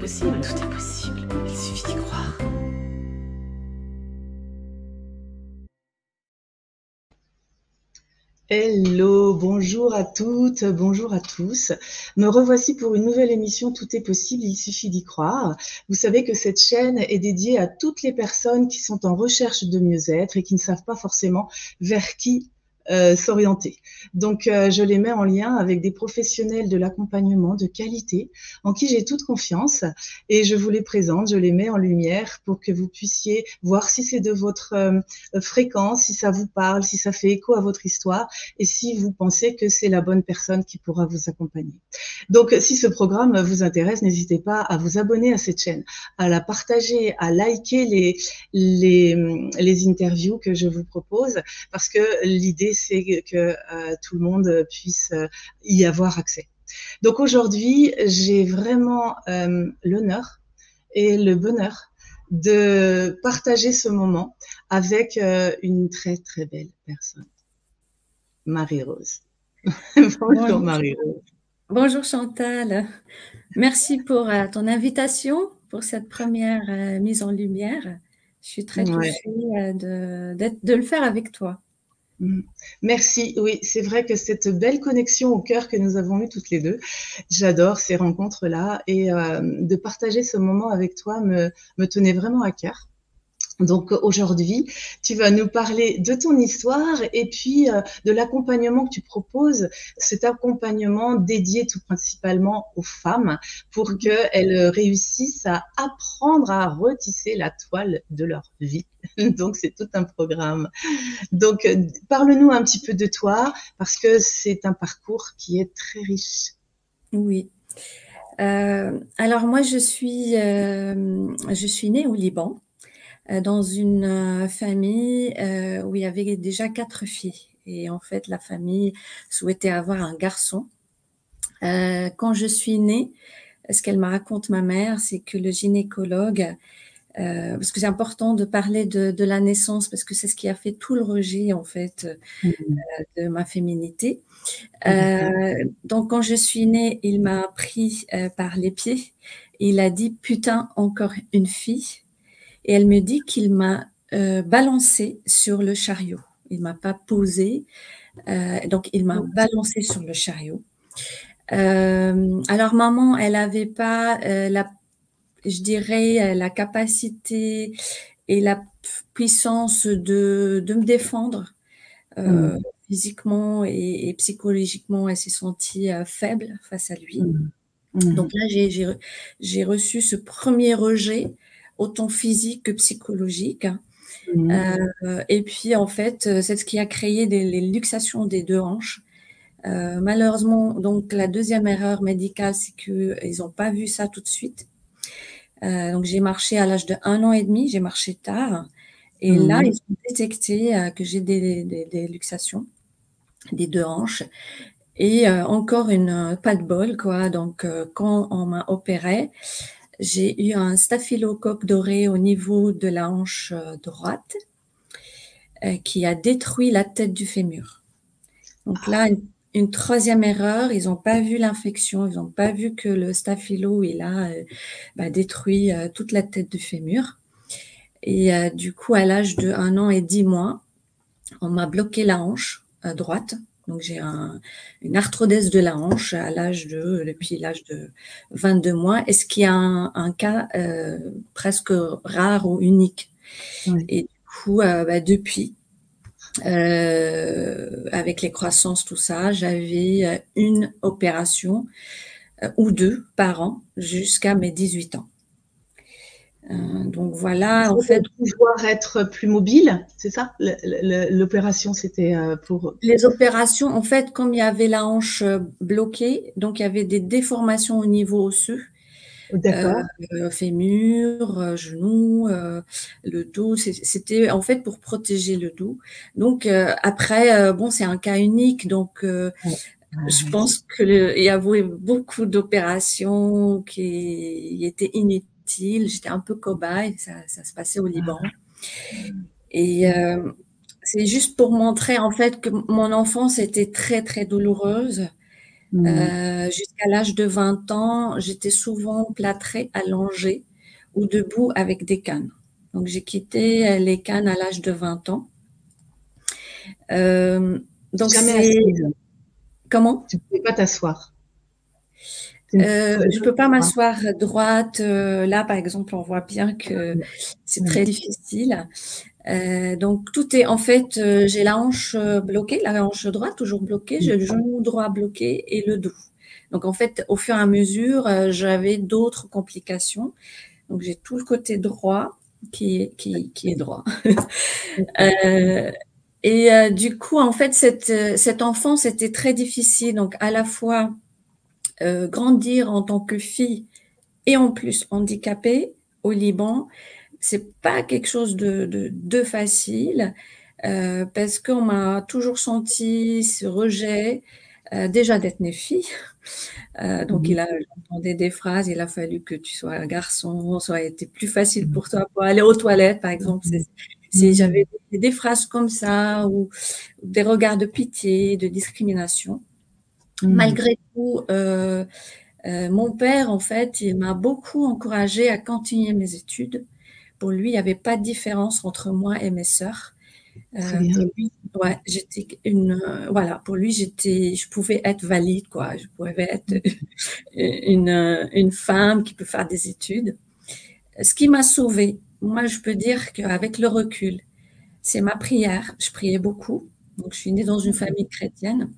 possible, tout est possible. Il suffit d'y croire. Hello, bonjour à toutes, bonjour à tous. Me revoici pour une nouvelle émission Tout est possible, il suffit d'y croire. Vous savez que cette chaîne est dédiée à toutes les personnes qui sont en recherche de mieux-être et qui ne savent pas forcément vers qui s'orienter. Donc, je les mets en lien avec des professionnels de l'accompagnement de qualité en qui j'ai toute confiance et je vous les présente, je les mets en lumière pour que vous puissiez voir si c'est de votre fréquence, si ça vous parle, si ça fait écho à votre histoire et si vous pensez que c'est la bonne personne qui pourra vous accompagner. Donc, si ce programme vous intéresse, n'hésitez pas à vous abonner à cette chaîne, à la partager, à liker les interviews que je vous propose parce que l'idée c'est que tout le monde puisse y avoir accès. Donc aujourd'hui, j'ai vraiment l'honneur et le bonheur de partager ce moment avec une très très belle personne, Marie-Rose. Bonjour Marie-Rose. Bonjour Chantal, merci pour ton invitation pour cette première mise en lumière. Je suis très touchée de le faire avec toi. Merci. Oui, c'est vrai que cette belle connexion au cœur que nous avons eue toutes les deux, j'adore ces rencontres-là et de partager ce moment avec toi me tenait vraiment à cœur. Donc aujourd'hui, tu vas nous parler de ton histoire et puis de l'accompagnement que tu proposes, cet accompagnement dédié tout principalement aux femmes pour qu'elles réussissent à apprendre à retisser la toile de leur vie. Donc c'est tout un programme. Donc parle-nous un petit peu de toi parce que c'est un parcours qui est très riche. Oui. Alors moi je suis née au Liban. Dans une famille où il y avait déjà 4 filles. Et en fait, la famille souhaitait avoir un garçon. Quand je suis née, ce qu'elle me raconte ma mère, c'est que le gynécologue, parce que c'est important de parler de la naissance, parce que c'est ce qui a fait tout le rejet, en fait, de ma féminité. Donc, quand je suis née, il m'a pris par les pieds. Il a dit, putain, encore une fille. Et elle me dit qu'il m'a balancé sur le chariot. Il m'a pas posé, donc il m'a balancé sur le chariot. Alors maman, elle avait pas je dirais la capacité et la puissance de me défendre physiquement et psychologiquement. Elle s'est sentie faible face à lui. Donc là, j'ai reçu ce premier rejet, autant physique que psychologique. Et puis, en fait, c'est ce qui a créé les luxations des 2 hanches. Malheureusement, donc la deuxième erreur médicale, c'est qu'ils n'ont pas vu ça tout de suite. Donc, j'ai marché à l'âge de 1 an et demi, j'ai marché tard. Et là, ils ont détecté que j'ai des luxations des 2 hanches. Et encore pas de bol, quoi. Donc, quand on m'a opéré, j'ai eu un staphylocoque doré au niveau de la hanche droite qui a détruit la tête du fémur. Donc là, une troisième erreur, ils n'ont pas vu l'infection, ils n'ont pas vu que le staphylo, il a détruit toute la tête du fémur. Et du coup, à l'âge de 1 an et 10 mois, on m'a bloqué la hanche droite. Donc, j'ai une arthrodèse de la hanche depuis l'âge de 22 mois, et ce qui est un cas presque rare ou unique. Oui. Et du coup, depuis, avec les croissances, tout ça, j'avais une opération ou 2 par an jusqu'à mes 18 ans. Donc voilà, en fait, pouvoir être plus mobile, c'est ça? L'opération, c'était pour les opérations. En fait, comme il y avait la hanche bloquée, donc il y avait des déformations au niveau osseux. D'accord. Fémur, genou, le dos. C'était en fait pour protéger le dos. Donc après, bon, c'est un cas unique, donc je pense qu'il y avait beaucoup d'opérations qui étaient inutiles. J'étais un peu cobaye, ça se passait au Liban. Et c'est juste pour montrer en fait que mon enfance était très très douloureuse. Jusqu'à l'âge de 20 ans, j'étais souvent plâtrée, allongée ou debout avec des cannes. Donc, j'ai quitté les cannes à l'âge de 20 ans. Donc, Jamais c'est… assise. Comment? Tu ne pouvais pas t'asseoir. Je ne peux pas m'asseoir droite. Là, par exemple, on voit bien que c'est très difficile. Donc, tout est… En fait, j'ai la hanche bloquée, la hanche droite toujours bloquée, j'ai le genou droit bloqué et le dos. Donc, en fait, au fur et à mesure, j'avais d'autres complications. Donc, j'ai tout le côté droit qui est droit. Du coup, en fait, cette enfance était très difficile. Donc, à la fois grandir en tant que fille et en plus handicapée au Liban, c'est pas quelque chose de facile parce qu'on m'a toujours senti ce rejet déjà d'être née fille. Donc, j'entendais des phrases, il a fallu que tu sois un garçon, ça a été plus facile pour toi pour aller aux toilettes, par exemple. J'avais des phrases comme ça ou des regards de pitié, de discrimination. Malgré tout, mon père, en fait, il m'a beaucoup encouragée à continuer mes études. Pour lui, il n'y avait pas de différence entre moi et mes sœurs. Pour lui, ouais, j'étais voilà, pour lui, je pouvais être valide, quoi. Je pouvais être une femme qui peut faire des études. Ce qui m'a sauvée, moi, je peux dire qu'avec le recul, c'est ma prière. Je priais beaucoup. Donc, je suis née dans une famille chrétienne.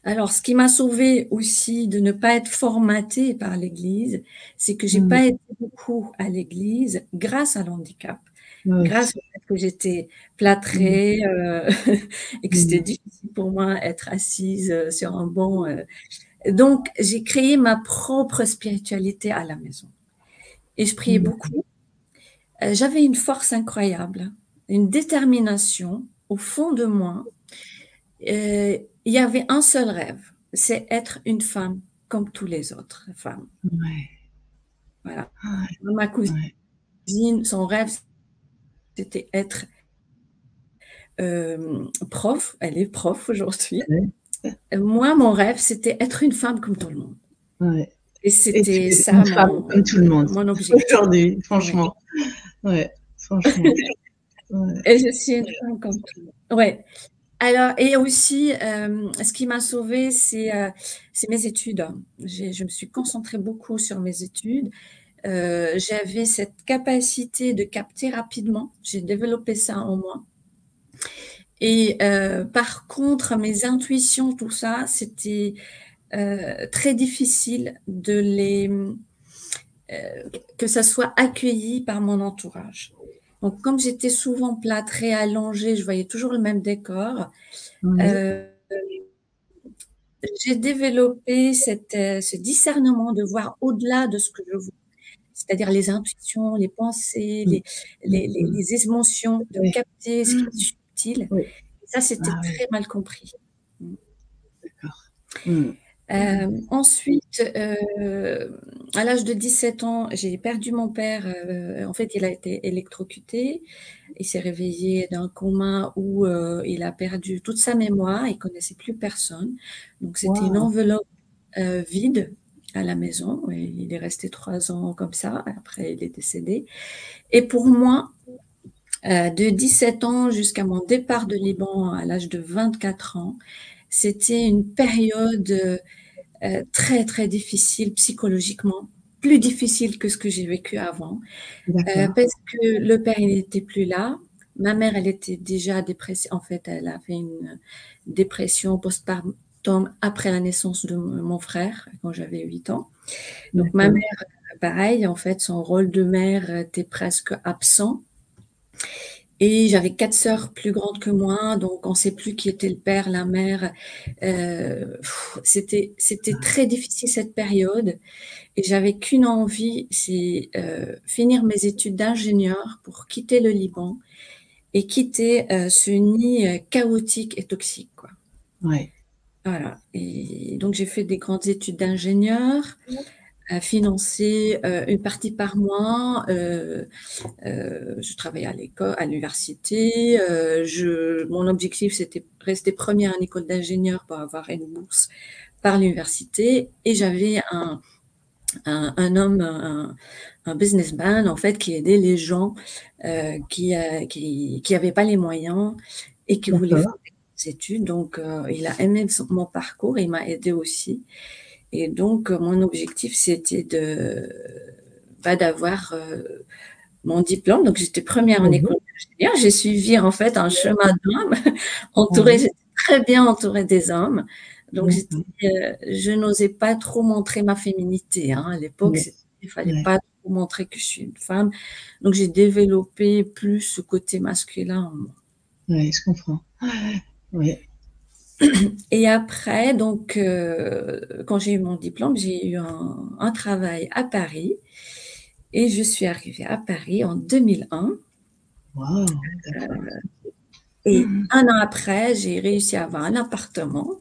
Alors, ce qui m'a sauvée aussi de ne pas être formatée par l'Église, c'est que j'ai pas été beaucoup à l'Église grâce à l'handicap, grâce au fait que j'étais plâtrée et que c'était difficile pour moi d'être assise sur un banc. Donc, j'ai créé ma propre spiritualité à la maison et je priais beaucoup. J'avais une force incroyable, une détermination au fond de moi. Il y avait un seul rêve, c'est être une femme comme tous les autres femmes. Voilà. Ma cousine, son rêve, c'était être prof. Elle est prof aujourd'hui. Moi, mon rêve, c'était être une femme comme tout le monde. Et c'était ça une femme comme tout le monde. Mon objectif. Aujourd'hui, franchement. Franchement. Et je suis une femme comme tout le monde. Ouais. Alors, et aussi, ce qui m'a sauvée, c'est mes études. Je me suis concentrée beaucoup sur mes études. J'avais cette capacité de capter rapidement. J'ai développé ça en moi. Et par contre, mes intuitions, tout ça, c'était très difficile que ça soit accueilli par mon entourage. Donc, comme j'étais souvent plâtrée, allongée, je voyais toujours le même décor. J'ai développé ce discernement de voir au-delà de ce que je vois, c'est-à-dire les intuitions, les pensées, les émotions, de capter ce qui est subtil. Et ça, c'était très mal compris. D'accord. Ensuite, à l'âge de 17 ans, j'ai perdu mon père. En fait, il a été électrocuté. Il s'est réveillé d'un coma où il a perdu toute sa mémoire. Il connaissait plus personne. Donc, c'était une enveloppe vide à la maison. Et il est resté 3 ans comme ça. Après, il est décédé. Et pour moi, de 17 ans jusqu'à mon départ de Liban à l'âge de 24 ans, c'était une période très, très difficile psychologiquement, plus difficile que ce que j'ai vécu avant, parce que le père, il n'était plus là. Ma mère, elle était déjà dépressive. En fait, elle a fait une dépression postpartum après la naissance de mon frère, quand j'avais 8 ans. Donc, ma mère, pareil, en fait, son rôle de mère était presque absent. Et j'avais 4 sœurs plus grandes que moi, donc on ne sait plus qui était le père, la mère. C'était très difficile cette période. Et j'avais qu'une envie, c'est finir mes études d'ingénieur pour quitter le Liban et quitter ce nid chaotique et toxique, quoi. Voilà. Et donc j'ai fait des grandes études d'ingénieur, financées une partie par mois. Je travaillais à l'école, à l'université. Mon objectif, c'était rester première en école d'ingénieur pour avoir une bourse par l'université et j'avais un homme, un businessman en fait qui aidait les gens qui n'avaient pas les moyens et qui voulaient faire des études. Donc, il a aimé mon parcours et il m'a aidé aussi. Et donc, mon objectif, c'était d'avoir mon diplôme. Donc, j'étais première en école d'ingénieur. J'ai suivi en fait un chemin d'homme entouré, j'étais très bien entourée des hommes. Donc, je n'osais pas trop montrer ma féminité. Hein. À l'époque, il fallait pas trop montrer que je suis une femme. Donc, j'ai développé plus ce côté masculin en moi. Oui, je comprends. Oui. Et après, donc, quand j'ai eu mon diplôme, j'ai eu un travail à Paris. Et je suis arrivée à Paris en 2001. Wow, d'accord. Et un an après, j'ai réussi à avoir un appartement.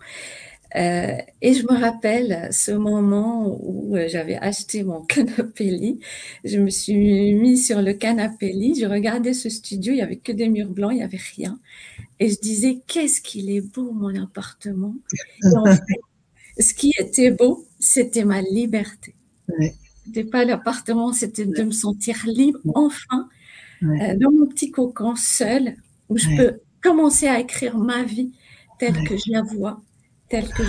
Et je me rappelle ce moment où j'avais acheté mon canapé lit. Je me suis mise sur le canapé lit, je regardais ce studio, il n'y avait que des murs blancs, il n'y avait rien. Et je disais, qu'est-ce qu'il est beau mon appartement. Et en fait, ce qui était beau, c'était ma liberté. Ouais. C'était pas l'appartement, c'était de me sentir libre, enfin, dans mon petit cocon seul, où je peux commencer à écrire ma vie telle que je la vois, telle que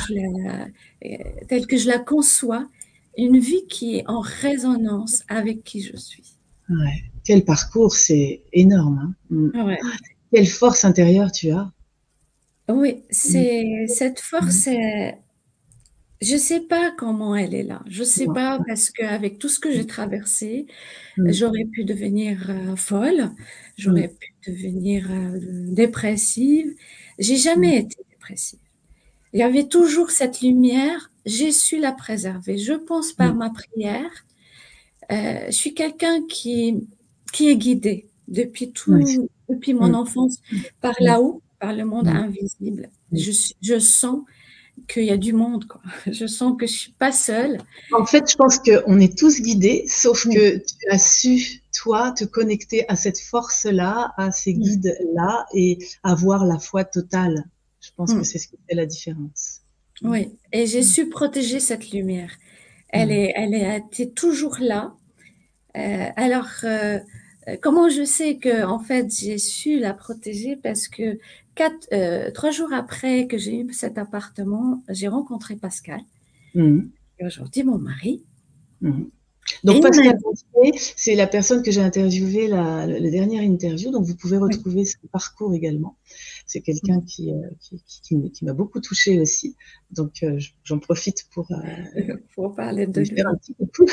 je la conçois, une vie qui est en résonance avec qui je suis. Ouais. Quel parcours, c'est énorme. Hein. Quelle force intérieure tu as. Oui, cette force, je sais pas comment elle est là. Je sais pas parce qu'avec tout ce que j'ai traversé, j'aurais pu devenir folle, j'aurais pu devenir dépressive. J'ai jamais été dépressive. Il y avait toujours cette lumière, j'ai su la préserver. Je pense par ma prière. Je suis quelqu'un qui est guidé depuis mon enfance par là-haut, par le monde invisible. Je sens qu'il y a du monde, quoi. Je sens que je suis pas seule. En fait, je pense qu'on est tous guidés, sauf que tu as su, toi, te connecter à cette force-là, à ces guides-là et avoir la foi totale. Je pense que c'est ce qui fait la différence. Oui, et j'ai su protéger cette lumière. Elle était toujours là. Alors, comment je sais que en fait j'ai su la protéger parce que 3 jours après que j'ai eu cet appartement, j'ai rencontré Pascal. Et aujourd'hui, mon mari. Donc, Pascal Gontier, c'est la personne que j'ai interviewée la dernière interview. Donc, vous pouvez retrouver son parcours également. C'est quelqu'un qui m'a beaucoup touchée aussi. Donc, j'en profite pour parler de lui. Faire un petit coucou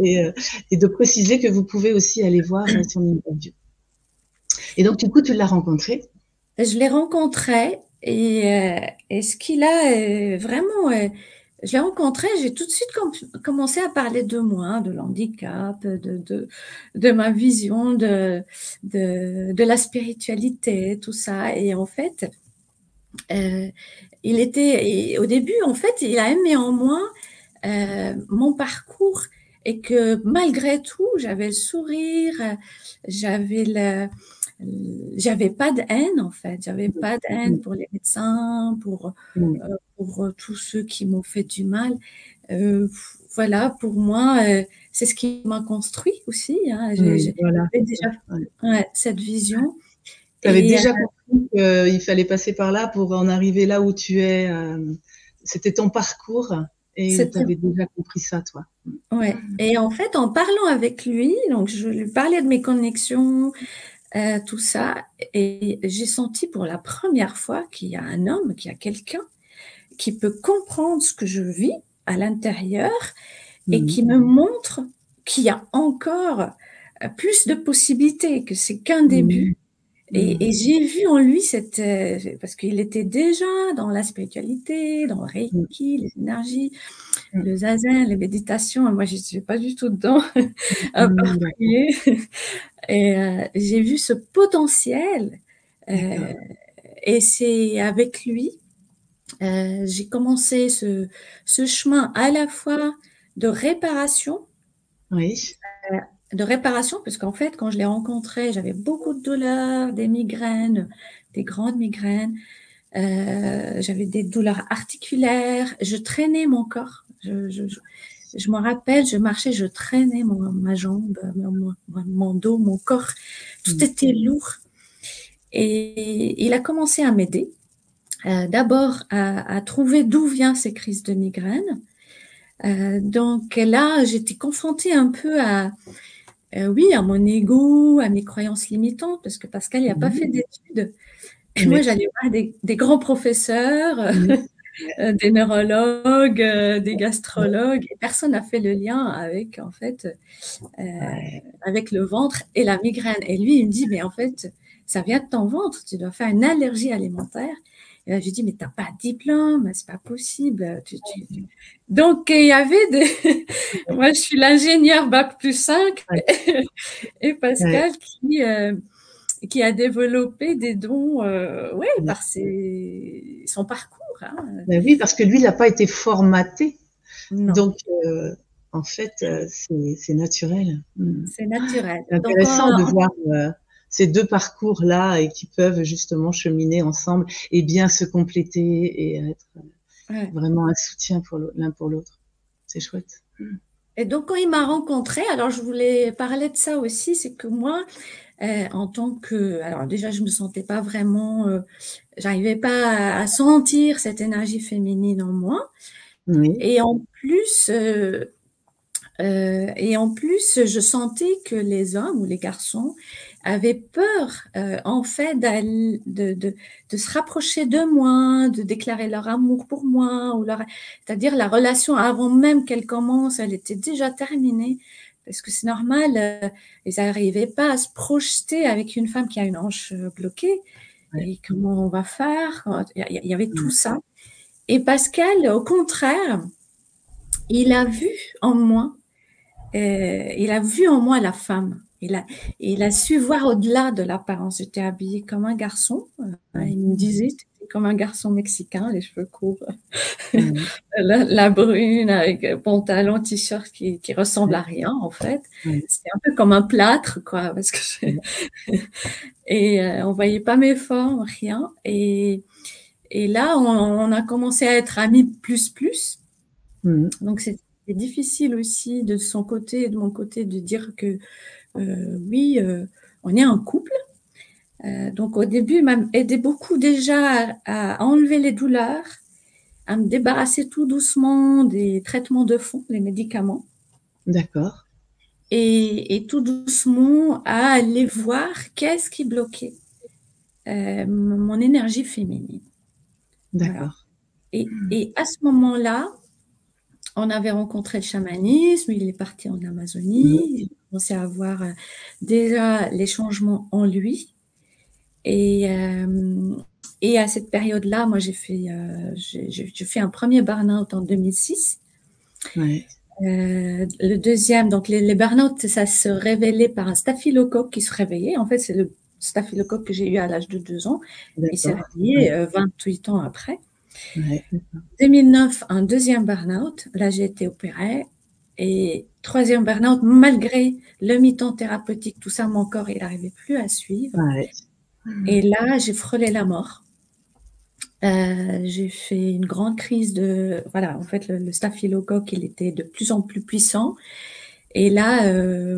et de préciser que vous pouvez aussi aller voir son interview. Et donc, du coup, tu l'as rencontré? Je l'ai rencontré et ce qu'il a vraiment... je l'ai rencontré, j'ai tout de suite commencé à parler de moi, de l'handicap, de ma vision de la spiritualité, tout ça. Et en fait, au début, en fait, il a aimé en moi mon parcours et que malgré tout, j'avais le sourire, j'avais pas de haine en fait, j'avais pas de haine pour les médecins, pour tous ceux qui m'ont fait du mal. Voilà, pour moi, c'est ce qui m'a construit aussi. Hein. J'avais déjà cette vision. Tu avais déjà compris qu'il fallait passer par là pour en arriver là où tu es. C'était ton parcours et tu avais déjà compris ça, toi. Ouais. Et en fait, en parlant avec lui, donc je lui parlais de mes connexions, tout ça, et j'ai senti pour la première fois qu'il y a un homme, qu'il y a quelqu'un qui peut comprendre ce que je vis à l'intérieur et qui me montre qu'il y a encore plus de possibilités, que c'est qu'un début. Et j'ai vu en lui parce qu'il était déjà dans la spiritualité, dans le Reiki, les énergies, le zazen, les méditations. Moi, je ne suis pas du tout dedans à part prier. Et j'ai vu ce potentiel. Et c'est avec lui, j'ai commencé ce chemin à la fois de réparation. Oui. De réparation, parce qu'en fait, quand je l'ai rencontré, j'avais beaucoup de douleurs, des migraines, des grandes migraines. J'avais des douleurs articulaires. Je traînais mon corps. Je me rappelle, je marchais, je traînais ma jambe, mon dos, mon corps. Tout était lourd. Et il a commencé à m'aider. D'abord à trouver d'où viennent ces crises de migraine. Donc là, j'étais confrontée un peu oui, à mon ego, à mes croyances limitantes, parce que Pascal, il n'a pas fait d'études. Et moi, j'allais voir des grands professeurs, des neurologues, des gastrologues. Et personne n'a fait le lien avec, en fait, avec le ventre et la migraine. Et lui, il me dit, mais en fait, ça vient de ton ventre, tu dois faire une allergie alimentaire. Et là, je lui dis, mais tu n'as pas de diplôme, c'est pas possible. Donc, il y avait des... Moi, je suis l'ingénieur Bac+5 et Pascal qui a développé des dons par son parcours. Hein. Ben oui, parce que lui, il n'a pas été formaté. Non. Donc, en fait, c'est naturel. C'est naturel. C'est intéressant de voir ces deux parcours-là et qui peuvent justement cheminer ensemble et bien se compléter et être vraiment un soutien pour l'un pour l'autre. C'est chouette. Et donc, quand il m'a rencontrée, alors je voulais parler de ça aussi, c'est que moi, en tant que... Alors déjà, je me sentais pas vraiment... j'arrivais pas à sentir cette énergie féminine en moi. Oui. Et en plus, je sentais que les hommes ou les garçons avaient peur, en fait, de se rapprocher de moi, de déclarer leur amour pour moi, c'est-à-dire la relation avant même qu'elle commence, elle était déjà terminée, parce que c'est normal, ils n'arrivaient pas à se projeter avec une femme qui a une hanche bloquée. Et comment on va faire? Il y avait tout ça. Et Pascal, au contraire, il a vu en moi la femme. Il a su voir au-delà de l'apparence. J'étais habillée comme un garçon. Il me disait, c'était comme un garçon mexicain, les cheveux courts, la brune avec pantalon, t-shirt qui ressemble à rien en fait. C'était un peu comme un plâtre, quoi, parce que et on voyait pas mes formes, rien. Et là, on a commencé à être amis plus. Donc c'était difficile aussi de son côté et de mon côté de dire que oui, on est un couple. Donc au début, il m'a aidé beaucoup déjà à enlever les douleurs, à me débarrasser tout doucement des traitements de fond, les médicaments. D'accord. Et tout doucement à aller voir qu'est-ce qui bloquait mon énergie féminine. D'accord. Voilà. Et à ce moment-là, on avait rencontré le chamanisme, il est parti en Amazonie, il a commencé à voir déjà les changements en lui. Et à cette période-là, moi, j'ai fait un premier burn-out en 2006. Le deuxième, donc les burn-out, ça se révélait par un staphylocoque qui se réveillait. En fait, c'est le staphylocoque que j'ai eu à l'âge de 2 ans. Il s'est réveillé 28 ans après. 2009, un deuxième burn-out. Là, j'ai été opérée. Et troisième burn-out, malgré le mi-temps thérapeutique, tout ça, mon corps, il n'arrivait plus à suivre. Et là, j'ai frôlé la mort. J'ai fait une grande crise de... Voilà, en fait, le staphylocoque, il était de plus en plus puissant. Et là,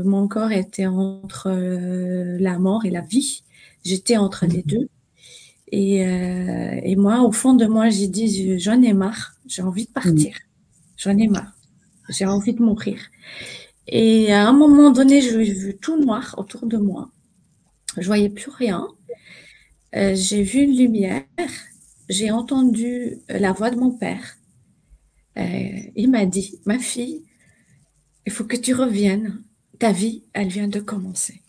mon corps était entre la mort et la vie. J'étais entre les deux. Et moi, au fond de moi, j'ai dit, j'en ai marre, j'ai envie de partir. J'en ai marre, j'ai envie de mourir. Et à un moment donné, j'ai vu tout noir autour de moi. Je voyais plus rien. J'ai vu une lumière. J'ai entendu la voix de mon père. Il m'a dit, ma fille, il faut que tu reviennes. Ta vie, elle vient de commencer.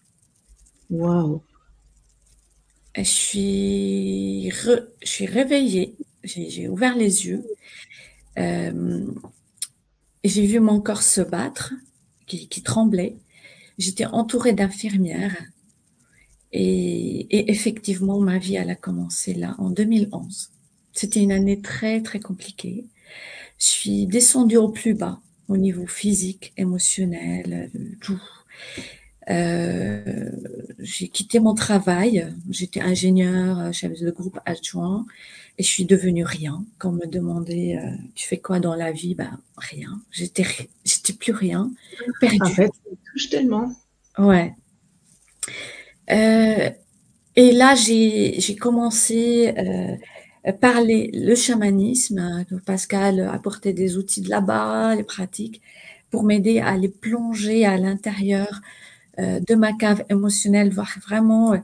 Waouh. Je suis réveillée, j'ai ouvert les yeux et j'ai vu mon corps se battre, qui tremblait. J'étais entourée d'infirmières et effectivement, ma vie, elle a commencé là, en 2011. C'était une année très, très compliquée. Je suis descendue au plus bas, au niveau physique, émotionnel, tout. j'ai quitté mon travail. J'étais ingénieure, chef de groupe adjoint, et je suis devenue rien. Quand on me demandait, tu fais quoi dans la vie? Ben, rien. J'étais plus rien, perdue. En fait, ça me touche tellement. Ouais. Et là, j'ai commencé par le chamanisme. Pascal apportait des outils de là-bas, les pratiques, pour m'aider à les plonger à l'intérieur de ma cave émotionnelle, voir vraiment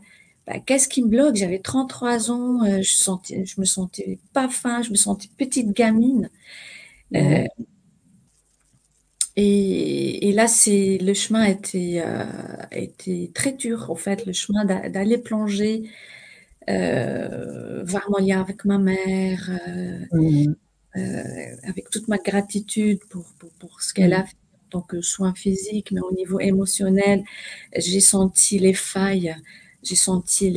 qu'est-ce qui me bloque. J'avais 33 ans, je me sentais pas fin, je me sentais petite gamine. Et là, le chemin était très dur, en fait, le chemin d'aller plonger, voir mon lien avec ma mère, avec toute ma gratitude pour ce qu'elle a fait en tant que soin physique, mais au niveau émotionnel, j'ai senti les failles, j'ai senti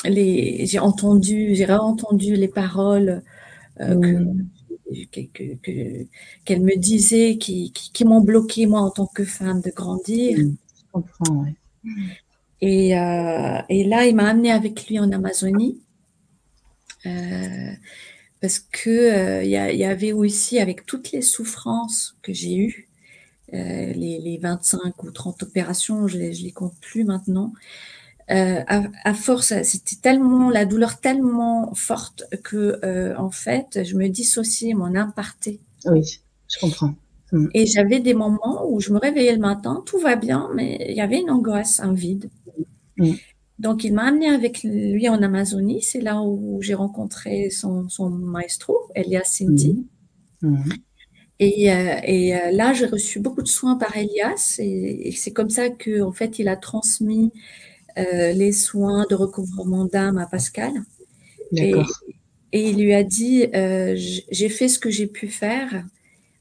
j'ai réentendu les paroles qu'elle me disait, qui m'ont bloqué, moi, en tant que femme, de grandir. Je comprends, oui. Et là, il m'a amenée avec lui en Amazonie. Parce que il y avait aussi, avec toutes les souffrances que j'ai eues, les 25 ou 30 opérations, je les compte plus maintenant, à force, c'était tellement, la douleur tellement forte que en fait, je me dissociais, mon âme partait. Oui, je comprends. Et j'avais des moments où je me réveillais le matin, tout va bien, mais il y avait une angoisse, un vide. Donc, il m'a amenée avec lui en Amazonie. C'est là où j'ai rencontré son maestro, Elias Sinti. Et là, j'ai reçu beaucoup de soins par Elias. Et c'est comme ça qu'en fait, il a transmis les soins de recouvrement d'âme à Pascal. Et il lui a dit, j'ai fait ce que j'ai pu faire.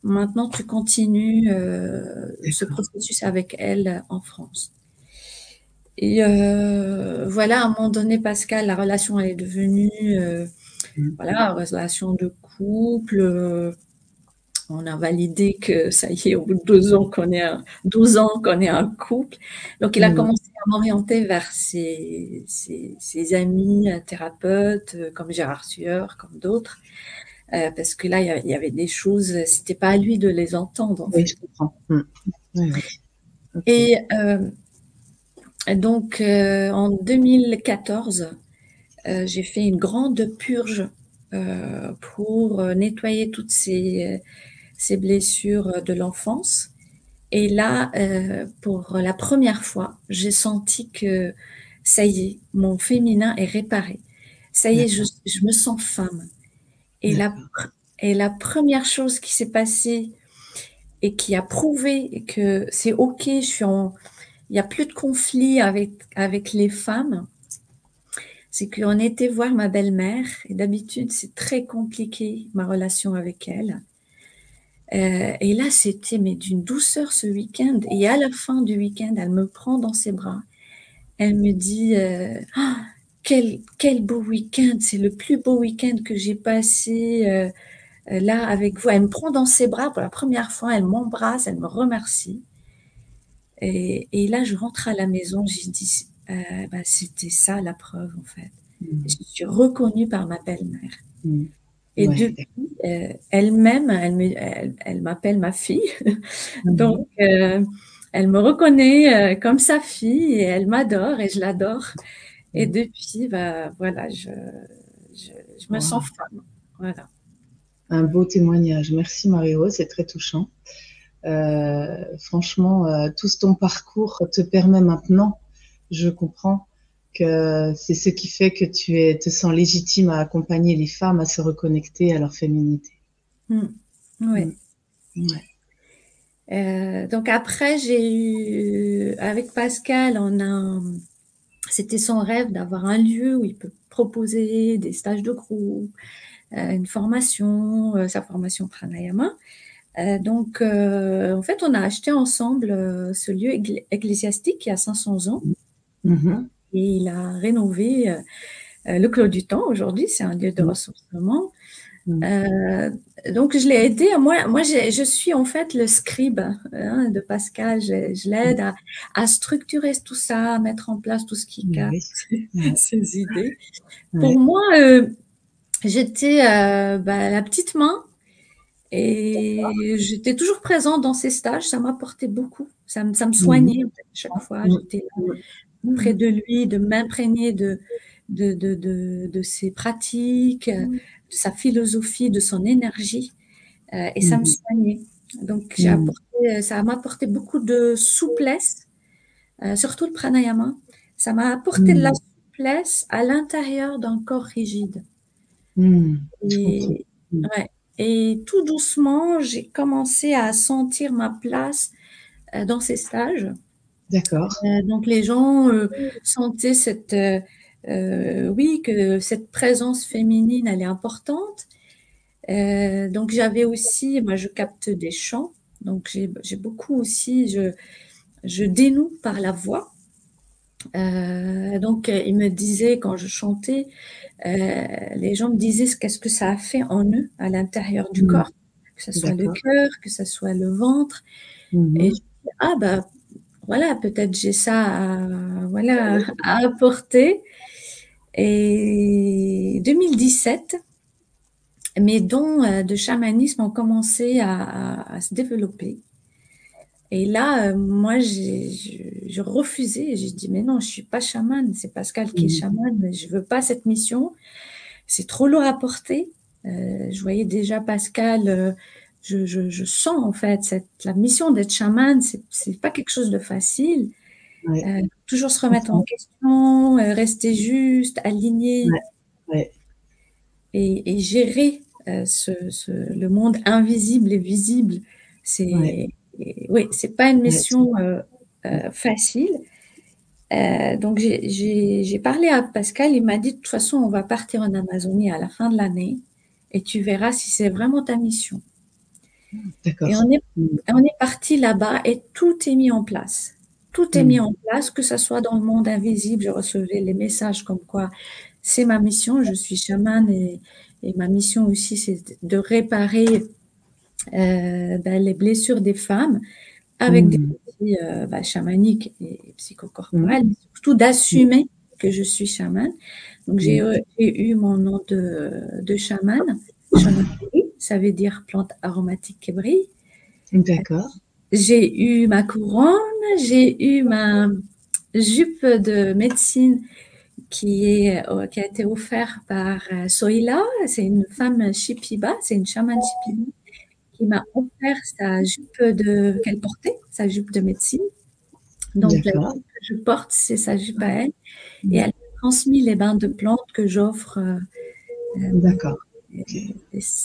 Maintenant, tu continues ce processus avec elle en France. Et voilà, à un moment donné, Pascal, la relation elle est devenue voilà, relation de couple. On a validé que ça y est, au bout de 12 ans qu'on est un couple. Donc, il a commencé à m'orienter vers ses amis thérapeutes, comme Gérard Sueur, comme d'autres. Parce que là, il y avait des choses, c'était pas à lui de les entendre. En fait. Je comprends. Et donc, en 2014, j'ai fait une grande purge pour nettoyer toutes ces blessures de l'enfance. Et là, pour la première fois, j'ai senti que ça y est, mon féminin est réparé. Ça y est, je me sens femme. Et la première chose qui s'est passée et qui a prouvé que c'est OK, il n'y a plus de conflit avec les femmes, c'est qu'on était voir ma belle-mère. Et d'habitude, c'est très compliqué, ma relation avec elle. Et là, c'était d'une douceur ce week-end. Et à la fin du week-end, elle me prend dans ses bras. Elle me dit quel beau week-end, c'est le plus beau week-end que j'ai passé là avec vous. Elle me prend dans ses bras pour la première fois, elle m'embrasse, elle me remercie. Et là, je rentre à la maison, j'ai dit c'était ça la preuve en fait. Je suis reconnue par ma belle-mère. Et depuis, elle-même, elle m'appelle ma fille. Donc, elle me reconnaît comme sa fille et elle m'adore et je l'adore. Et depuis, voilà, je me sens femme. Voilà. Un beau témoignage. Merci Marie-Rose, c'est très touchant. Franchement, tout ton parcours te permet maintenant, je comprends, que c'est ce qui fait que tu te sens légitime à accompagner les femmes à se reconnecter à leur féminité. Oui. Donc après, avec Pascal, c'était son rêve d'avoir un lieu où il peut proposer des stages de groupe, une formation, sa formation pranayama. Donc, en fait, on a acheté ensemble ce lieu ecclésiastique qui a 500 ans. Et il a rénové le Clos du Temps aujourd'hui. C'est un lieu de ressourcement. Donc, je l'ai aidé. Moi je suis en fait le scribe de Pascal. Je l'aide à structurer tout ça, à mettre en place tout ce qui capte ses idées. Pour moi, j'étais la petite main et j'étais toujours présente dans ces stages. Ça m'apportait beaucoup. Ça me soignait en fait, chaque fois. J'étais là, près de lui, de m'imprégner de ses pratiques, de sa philosophie, de son énergie, et ça me soignait. Donc, ça m'a apporté beaucoup de souplesse, surtout le pranayama. Ça m'a apporté de la souplesse à l'intérieur d'un corps rigide. Et tout doucement, j'ai commencé à sentir ma place dans ces stages. D'accord. Donc, les gens sentaient que cette présence féminine, elle est importante. Donc, j'avais aussi, moi, je capte des chants. Donc, j'ai beaucoup aussi, je dénoue par la voix. Donc, ils me disaient, quand je chantais, les gens me disaient qu'est-ce que ça a fait en eux, à l'intérieur du corps, que ce soit le cœur, que ce soit le ventre. Et je dis, voilà, peut-être j'ai ça à apporter. Et 2017, mes dons de chamanisme ont commencé à se développer. Et là, moi, je refusais. J'ai dit, mais non, je ne suis pas chamane. C'est Pascal qui est chamane. Je ne veux pas cette mission. C'est trop lourd à porter. Je voyais déjà Pascal... Je sens en fait la mission d'être chamane, c'est pas quelque chose de facile. Toujours se remettre en question, rester juste, aligné, et gérer le monde invisible et visible. C'est pas une mission facile. Donc j'ai parlé à Pascal, il m'a dit de toute façon on va partir en Amazonie à la fin de l'année et tu verras si c'est vraiment ta mission. Et on est parti là-bas et tout est mis en place. Tout est mis en place, que ce soit dans le monde invisible. Je recevais les messages comme quoi c'est ma mission. Je suis chamane et ma mission aussi, c'est de réparer les blessures des femmes avec des outils chamaniques et psychocorporels, mais surtout d'assumer que je suis chamane. Donc, j'ai eu mon nom de chamane. Ça veut dire plante aromatique qui brille. D'accord. J'ai eu ma couronne, j'ai eu ma jupe de médecine qui a été offerte par Soila. C'est une femme Shipiba, c'est une chamane Shipiba qui m'a offert sa jupe qu'elle portait, sa jupe de médecine. Donc, la jupe que je porte, c'est sa jupe à elle. Et elle m'a transmis les bains de plantes que j'offre. D'accord.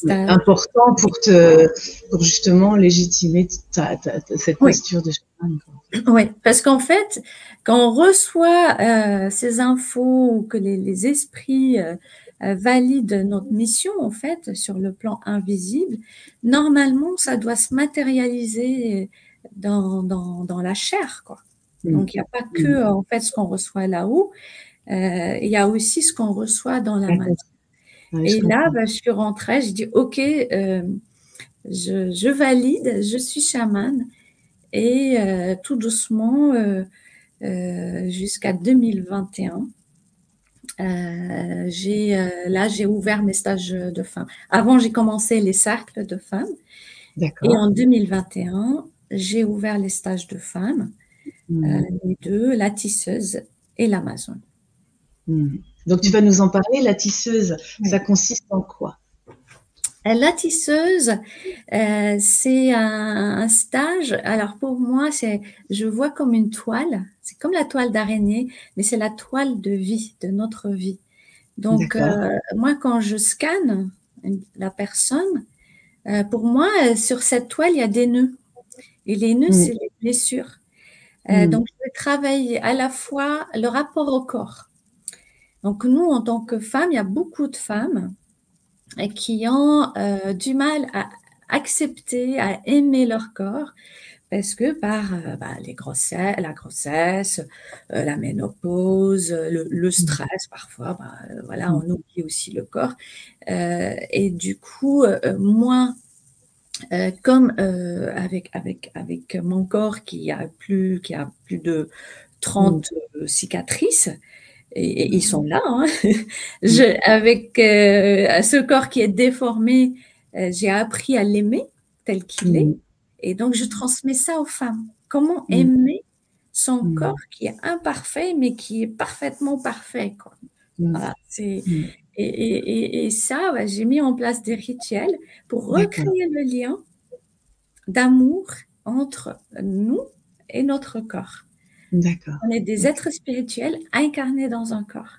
Important pour justement légitimer cette posture de chamane. Oui, parce qu'en fait, quand on reçoit ces infos ou que les esprits valident notre mission, en fait, sur le plan invisible, normalement, ça doit se matérialiser dans la chair, quoi. Donc, il n'y a pas que, en fait, ce qu'on reçoit là-haut, il y a aussi ce qu'on reçoit dans la matière. Et là, je suis rentrée, j'ai dit, OK, je valide, je suis chamane. Et tout doucement, jusqu'à 2021, j'ai ouvert mes stages de femmes. Avant, j'ai commencé les cercles de femmes. Et en 2021, j'ai ouvert les stages de femmes, les deux, la tisseuse et l'Amazone. Donc, tu vas nous en parler, la tisseuse, ça consiste en quoi? La tisseuse, c'est un stage. Alors pour moi, je vois comme une toile. C'est comme la toile d'araignée, mais c'est la toile de vie, de notre vie. Donc moi, quand je scanne la personne, pour moi, sur cette toile, il y a des nœuds. Et les nœuds, c'est les blessures. Donc je vais travailler à la fois le rapport au corps. Donc nous, en tant que femmes, il y a beaucoup de femmes qui ont du mal à accepter, à aimer leur corps parce que par la grossesse, la ménopause, le stress parfois, voilà, on oublie aussi le corps. Et du coup, moi, comme avec mon corps qui a plus de 30 cicatrices, et ils sont là, hein. Avec ce corps qui est déformé, j'ai appris à l'aimer tel qu'il est. Et donc, je transmets ça aux femmes. Comment aimer son corps qui est imparfait, mais qui est parfaitement parfait, quoi. Voilà, et ça, j'ai mis en place des rituels pour recréer le lien d'amour entre nous et notre corps. On est des êtres spirituels incarnés dans un corps.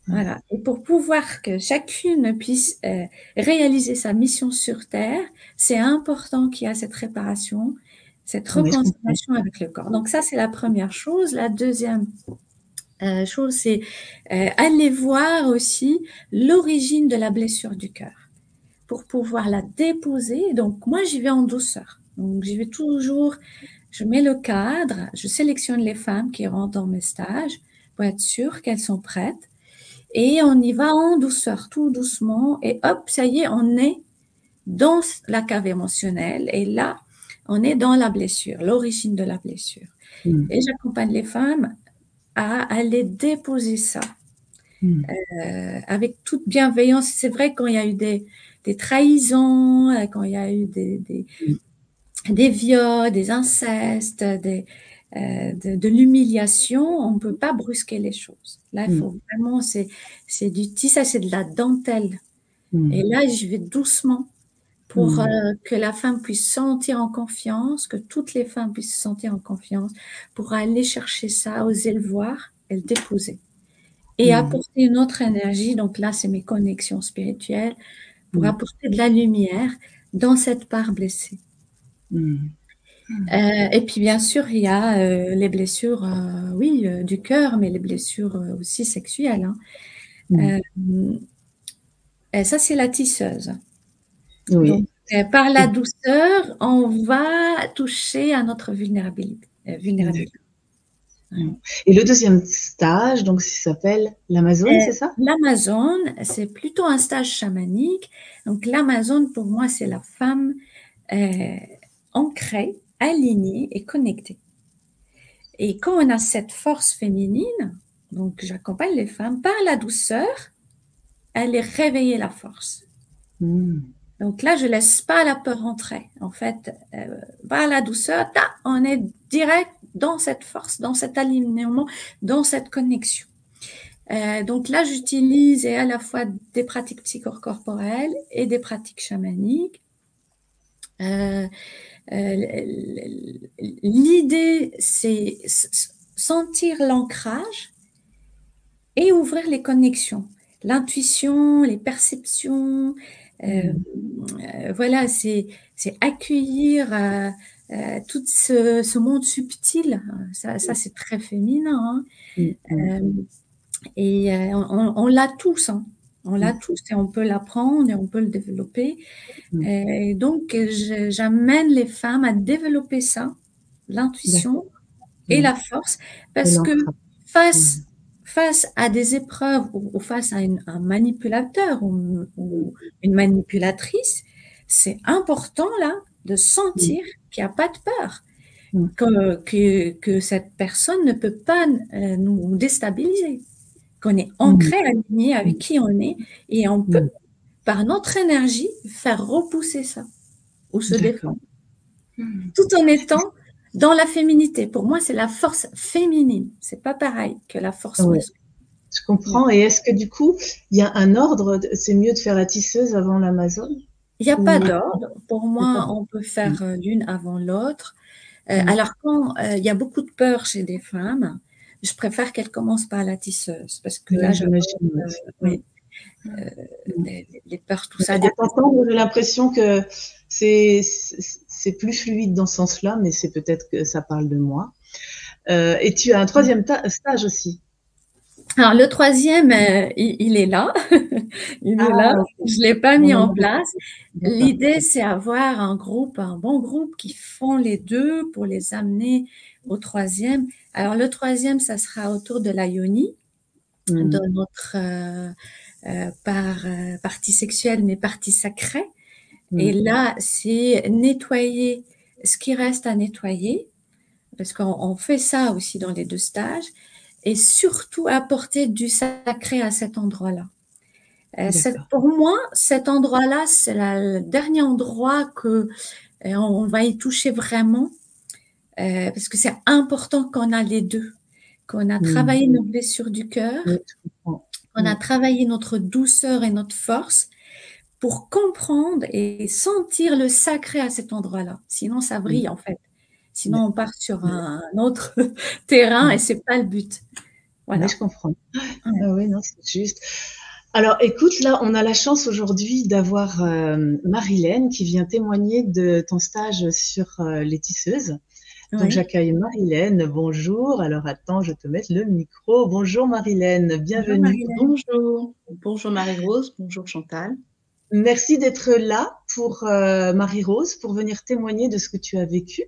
Voilà. Et pour pouvoir que chacune puisse réaliser sa mission sur Terre, c'est important qu'il y ait cette réparation, cette réconciliation avec le corps. Donc ça, c'est la première chose. La deuxième chose, c'est aller voir aussi l'origine de la blessure du cœur pour pouvoir la déposer. Donc moi, j'y vais en douceur. Donc j'y vais toujours, je mets le cadre, je sélectionne les femmes qui rentrent dans mes stages pour être sûre qu'elles sont prêtes. Et on y va en douceur, tout doucement. Et hop, ça y est, on est dans la cave émotionnelle. Et là, on est dans la blessure, l'origine de la blessure. Et j'accompagne les femmes à aller déposer ça avec toute bienveillance. C'est vrai, quand il y a eu des trahisons, quand il y a eu des viols, des incestes, de l'humiliation, on ne peut pas brusquer les choses. Là, il faut vraiment, c'est du tissage, c'est de la dentelle. Et là, je vais doucement pour que la femme puisse se sentir en confiance, que toutes les femmes puissent se sentir en confiance, pour aller chercher ça, oser le voir et le déposer. Et apporter une autre énergie, donc là, c'est mes connexions spirituelles, pour apporter de la lumière dans cette part blessée. Et puis, bien sûr, il y a les blessures, du cœur, mais les blessures aussi sexuelles. Et ça, c'est la tisseuse. Donc, par la douceur, on va toucher à notre vulnérabilité. Et le deuxième stage, donc, ça s'appelle l'Amazone, c'est ça? L'Amazone, c'est plutôt un stage chamanique. Donc, l'Amazone, pour moi, c'est la femme ancrée, alignée et connectée. Et quand on a cette force féminine, donc j'accompagne les femmes par la douceur, aller réveiller la force. Donc là, je ne laisse pas la peur entrer. En fait, par la douceur, on est direct dans cette force, dans cet alignement, dans cette connexion. Donc là, j'utilise à la fois des pratiques psychocorporelles et des pratiques chamaniques. L'idée, c'est sentir l'ancrage et ouvrir les connexions, l'intuition, les perceptions. Voilà, c'est accueillir tout ce monde subtil. Ça c'est très féminin. Et on l'a tous. On l'a tous et on peut l'apprendre et on peut le développer. Et donc, j'amène les femmes à développer ça, l'intuition et la force, parce que face à des épreuves ou face à un manipulateur ou une manipulatrice, c'est important là de sentir qu'il n'y a pas de peur, que cette personne ne peut pas nous déstabiliser, qu'on est ancré, aligné avec qui on est, et on peut, par notre énergie, faire repousser ça ou se défendre, tout en étant dans la féminité. Pour moi, c'est la force féminine. C'est pas pareil que la force masculine. Je comprends. Et est-ce que du coup, il y a un ordre? C'est mieux de faire la tisseuse avant l'Amazone? Il n'y a pas d'ordre. Pour moi, on peut faire l'une avant l'autre. Alors, quand il y a beaucoup de peur chez des femmes, je préfère qu'elles commencent par la tisseuse, parce que là, j'imagine les peurs, tout ça. J'ai l'impression que c'est plus fluide dans ce sens-là, mais c'est peut-être que ça parle de moi. Et tu as un troisième stage aussi. Alors le troisième, il est là. Il est là. OK. Je ne l'ai pas On mis en en avait place. parlé. D'accord. L'idée, c'est avoir un bon groupe qui font les 2 pour les amener au troisième. Alors le troisième, ça sera autour de la yoni, de Mmh. notre, partie sexuelle, mais partie sacrée. Et Mmh. là, c'est nettoyer ce qui reste à nettoyer, parce qu'on fait ça aussi dans les 2 stages, et surtout apporter du sacré à cet endroit-là. D'accord. Pour moi, cet endroit-là, c'est le dernier endroit que on va y toucher vraiment, parce que c'est important qu'on a les 2, qu'on a Mmh. travaillé nos blessures du cœur, Oui, je comprends. qu'on Mmh. a travaillé notre douceur et notre force pour comprendre et sentir le sacré à cet endroit-là. Sinon, ça Mmh. vrille en fait. Sinon, Ouais. on part sur Ouais. un autre terrain et Mmh. c'est pas le but. Oui, Voilà. je comprends. Ouais. Ah oui, non, c'est juste. Alors écoute, là, on a la chance aujourd'hui d'avoir, Marilène qui vient témoigner de ton stage sur, les tisseuses. Donc Oui. j'accueille Marilène, bonjour. Alors attends, je vais te mettre le micro. Bonjour Marilène, Bonjour bienvenue. Marilène. Bonjour, bonjour Marie-Rose, bonjour Chantal. Merci d'être là pour, Marie-Rose, pour venir témoigner de ce que tu as vécu,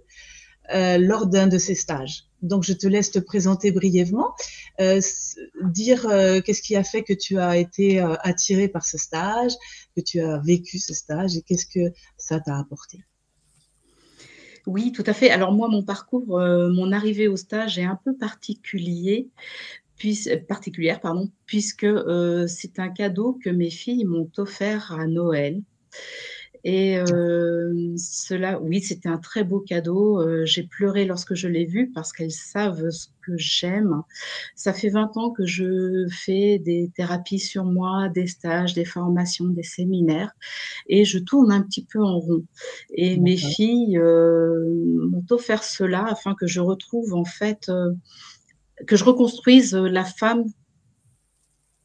lors d'un de ces stages. Donc je te laisse te présenter brièvement, dire, qu'est-ce qui a fait que tu as été, attirée par ce stage, que tu as vécu ce stage et qu'est-ce que ça t'a apporté? Oui, tout à fait. Alors moi, mon parcours, mon arrivée au stage est un peu particulière, pardon, puisque, c'est un cadeau que mes filles m'ont offert à Noël. Et cela oui, c'était un très beau cadeau, j'ai pleuré lorsque je l'ai vu parce qu'elles savent ce que j'aime. Ça fait 20 ans que je fais des thérapies sur moi, des stages, des formations, des séminaires et je tourne un petit peu en rond et mes D'accord. filles, m'ont offert cela afin que je retrouve en fait, que je reconstruise, la femme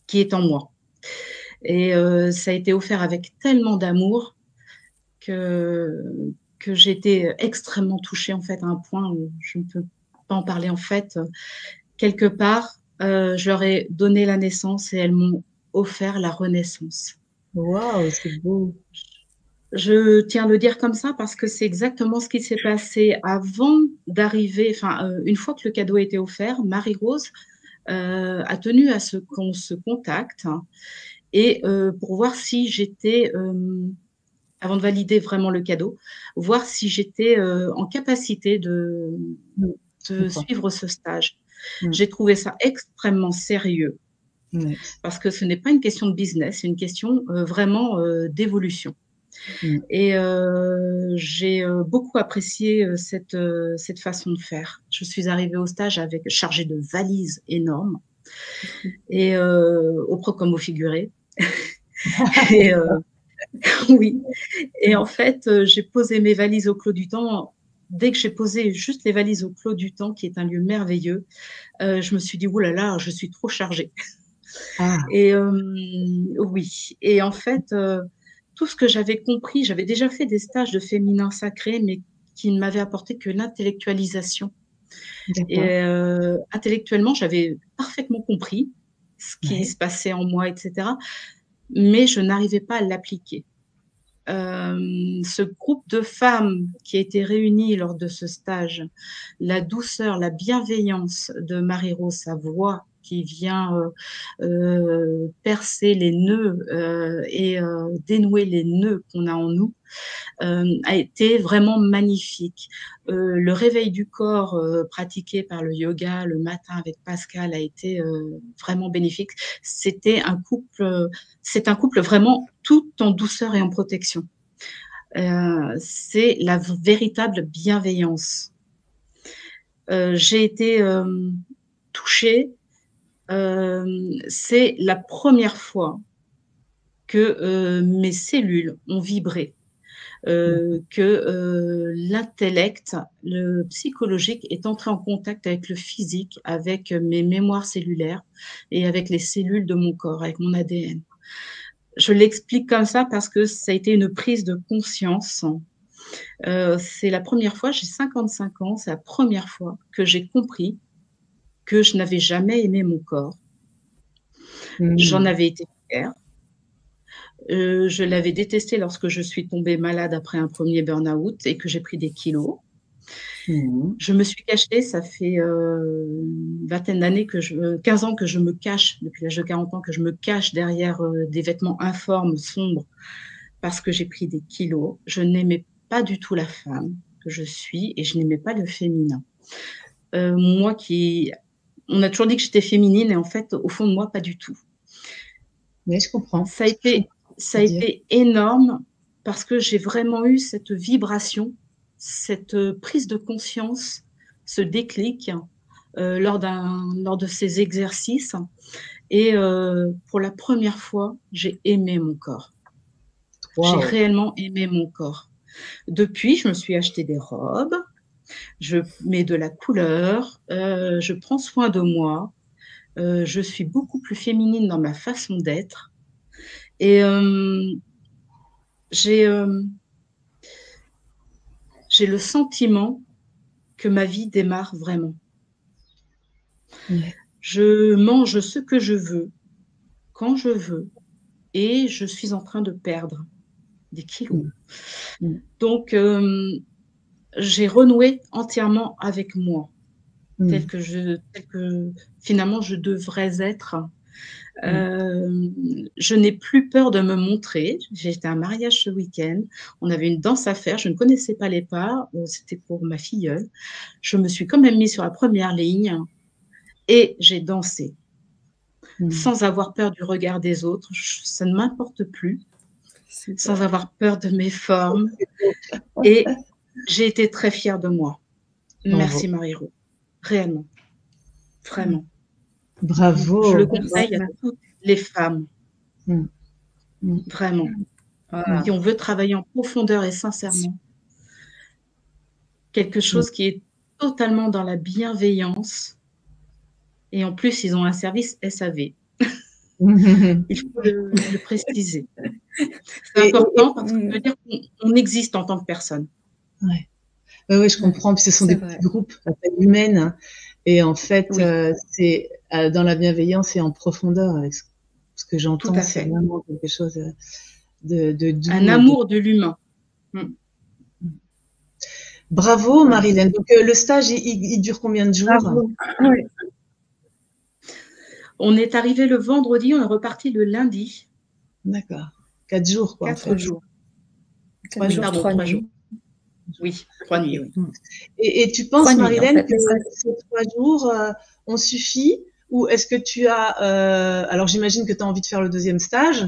qui est en moi et ça a été offert avec tellement d'amour que que j'étais extrêmement touchée, en fait, à un point où je ne peux pas en parler. En fait, quelque part, je leur ai donné la naissance et elles m'ont offert la renaissance. Waouh, c'est beau. Je tiens à le dire comme ça parce que c'est exactement ce qui s'est passé avant d'arriver enfin, une fois que le cadeau a été offert, Marie-Rose, a tenu à ce qu'on se contacte et pour voir si j'étais, avant de valider vraiment le cadeau, voir si j'étais, en capacité Mmh, je de comprends. suivre ce stage. Mmh, J'ai trouvé ça extrêmement sérieux ouais. parce que ce n'est pas une question de business, c'est une question, vraiment, d'évolution Mmh. et j'ai, beaucoup apprécié, cette façon de faire. Je suis arrivée au stage avec chargée de valises énormes et au propre comme au figuré et oui. Et en fait, j'ai posé mes valises au Clos du Temps. Dès que j'ai posé juste les valises au Clos du Temps, qui est un lieu merveilleux, je me suis dit: «Ouh là là, je suis trop chargée» Ah, et oui et en fait, tout ce que j'avais compris j'avais déjà fait des stages de féminin sacré, mais qui ne m'avaient apporté que l'intellectualisation et d'accord. intellectuellement, j'avais parfaitement compris ce qui Ouais. se passait en moi et cetera, mais je n'arrivais pas à l'appliquer. Ce groupe de femmes qui a été réuni lors de ce stage, la douceur, la bienveillance de Marie-Rose, sa voix qui vient, percer les nœuds, et dénouer les nœuds qu'on a en nous, a été vraiment magnifique. Le réveil du corps, pratiqué par le yoga le matin avec Pascal a été, vraiment bénéfique. C'est un couple vraiment tout en douceur et en protection. C'est la véritable bienveillance. J'ai été, touchée, c'est la première fois que, mes cellules ont vibré, D'accord. que, l'intellect, le psychologique est entré en contact avec le physique, avec mes mémoires cellulaires et avec les cellules de mon corps, avec mon ADN. Je l'explique comme ça parce que ça a été une prise de conscience. C'est la première fois, j'ai 55 ans, c'est la première fois que j'ai compris que je n'avais jamais aimé mon corps J'en avais été fière. Je l'avais détesté lorsque je suis tombée malade après un premier burn-out et que j'ai pris des kilos. Je me suis cachée, ça fait une vingtaine d'années 15 ans que je me cache, depuis l'âge de 40 ans, que je me cache derrière des vêtements informes, sombres, parce que j'ai pris des kilos. Je n'aimais pas du tout la femme que je suis et je n'aimais pas le féminin. On a toujours dit que j'étais féminine et en fait, au fond de moi, pas du tout. Mais je comprends. Ça a été énorme parce que j'ai vraiment eu cette vibration, cette prise de conscience, ce déclic lors de ces exercices. Et pour la première fois, j'ai aimé mon corps. Wow. J'ai réellement aimé mon corps. Depuis, je me suis acheté des robes, je mets de la couleur, je prends soin de moi, je suis beaucoup plus féminine dans ma façon d'être. Et j'ai le sentiment que ma vie démarre vraiment. Je mange ce que je veux, quand je veux, et je suis en train de perdre des kilos. Donc, j'ai renoué entièrement avec moi, tel que finalement je devrais être. Je n'ai plus peur de me montrer. J'étais à un mariage ce week-end. On avait une danse à faire. Je ne connaissais pas les pas. C'était pour ma filleule. Je me suis quand même mise sur la première ligne et j'ai dansé sans avoir peur du regard des autres. Ça ne m'importe plus. Sans avoir peur de mes formes. Et j'ai été très fière de moi. Merci Marie-Ro. Réellement. Vraiment. Bravo. Je le conseille à toutes les femmes. Vraiment. Si on veut travailler en profondeur et sincèrement, quelque chose qui est totalement dans la bienveillance. Et en plus, ils ont un service SAV. Il faut le préciser. C'est important parce que ça veut dire qu'on existe en tant que personne. Oui, je comprends. Puis ce sont des petits groupes à taille humaine. Et en fait, c'est dans la bienveillance et en profondeur avec ce que j'entends. C'est vraiment quelque chose de doux. Un amour de l'humain. Bravo, Marilène. Donc, le stage, il dure combien de jours? On est arrivé le vendredi, on est reparti le lundi. D'accord. 4 jours, quoi. 4 jours. 3 jours, 3 nuits. Oui, 3 nuits, oui. Et tu penses, Marilène, que ces 3 jours ont suffi? Ou est-ce que tu as… alors, j'imagine que tu as envie de faire le deuxième stage.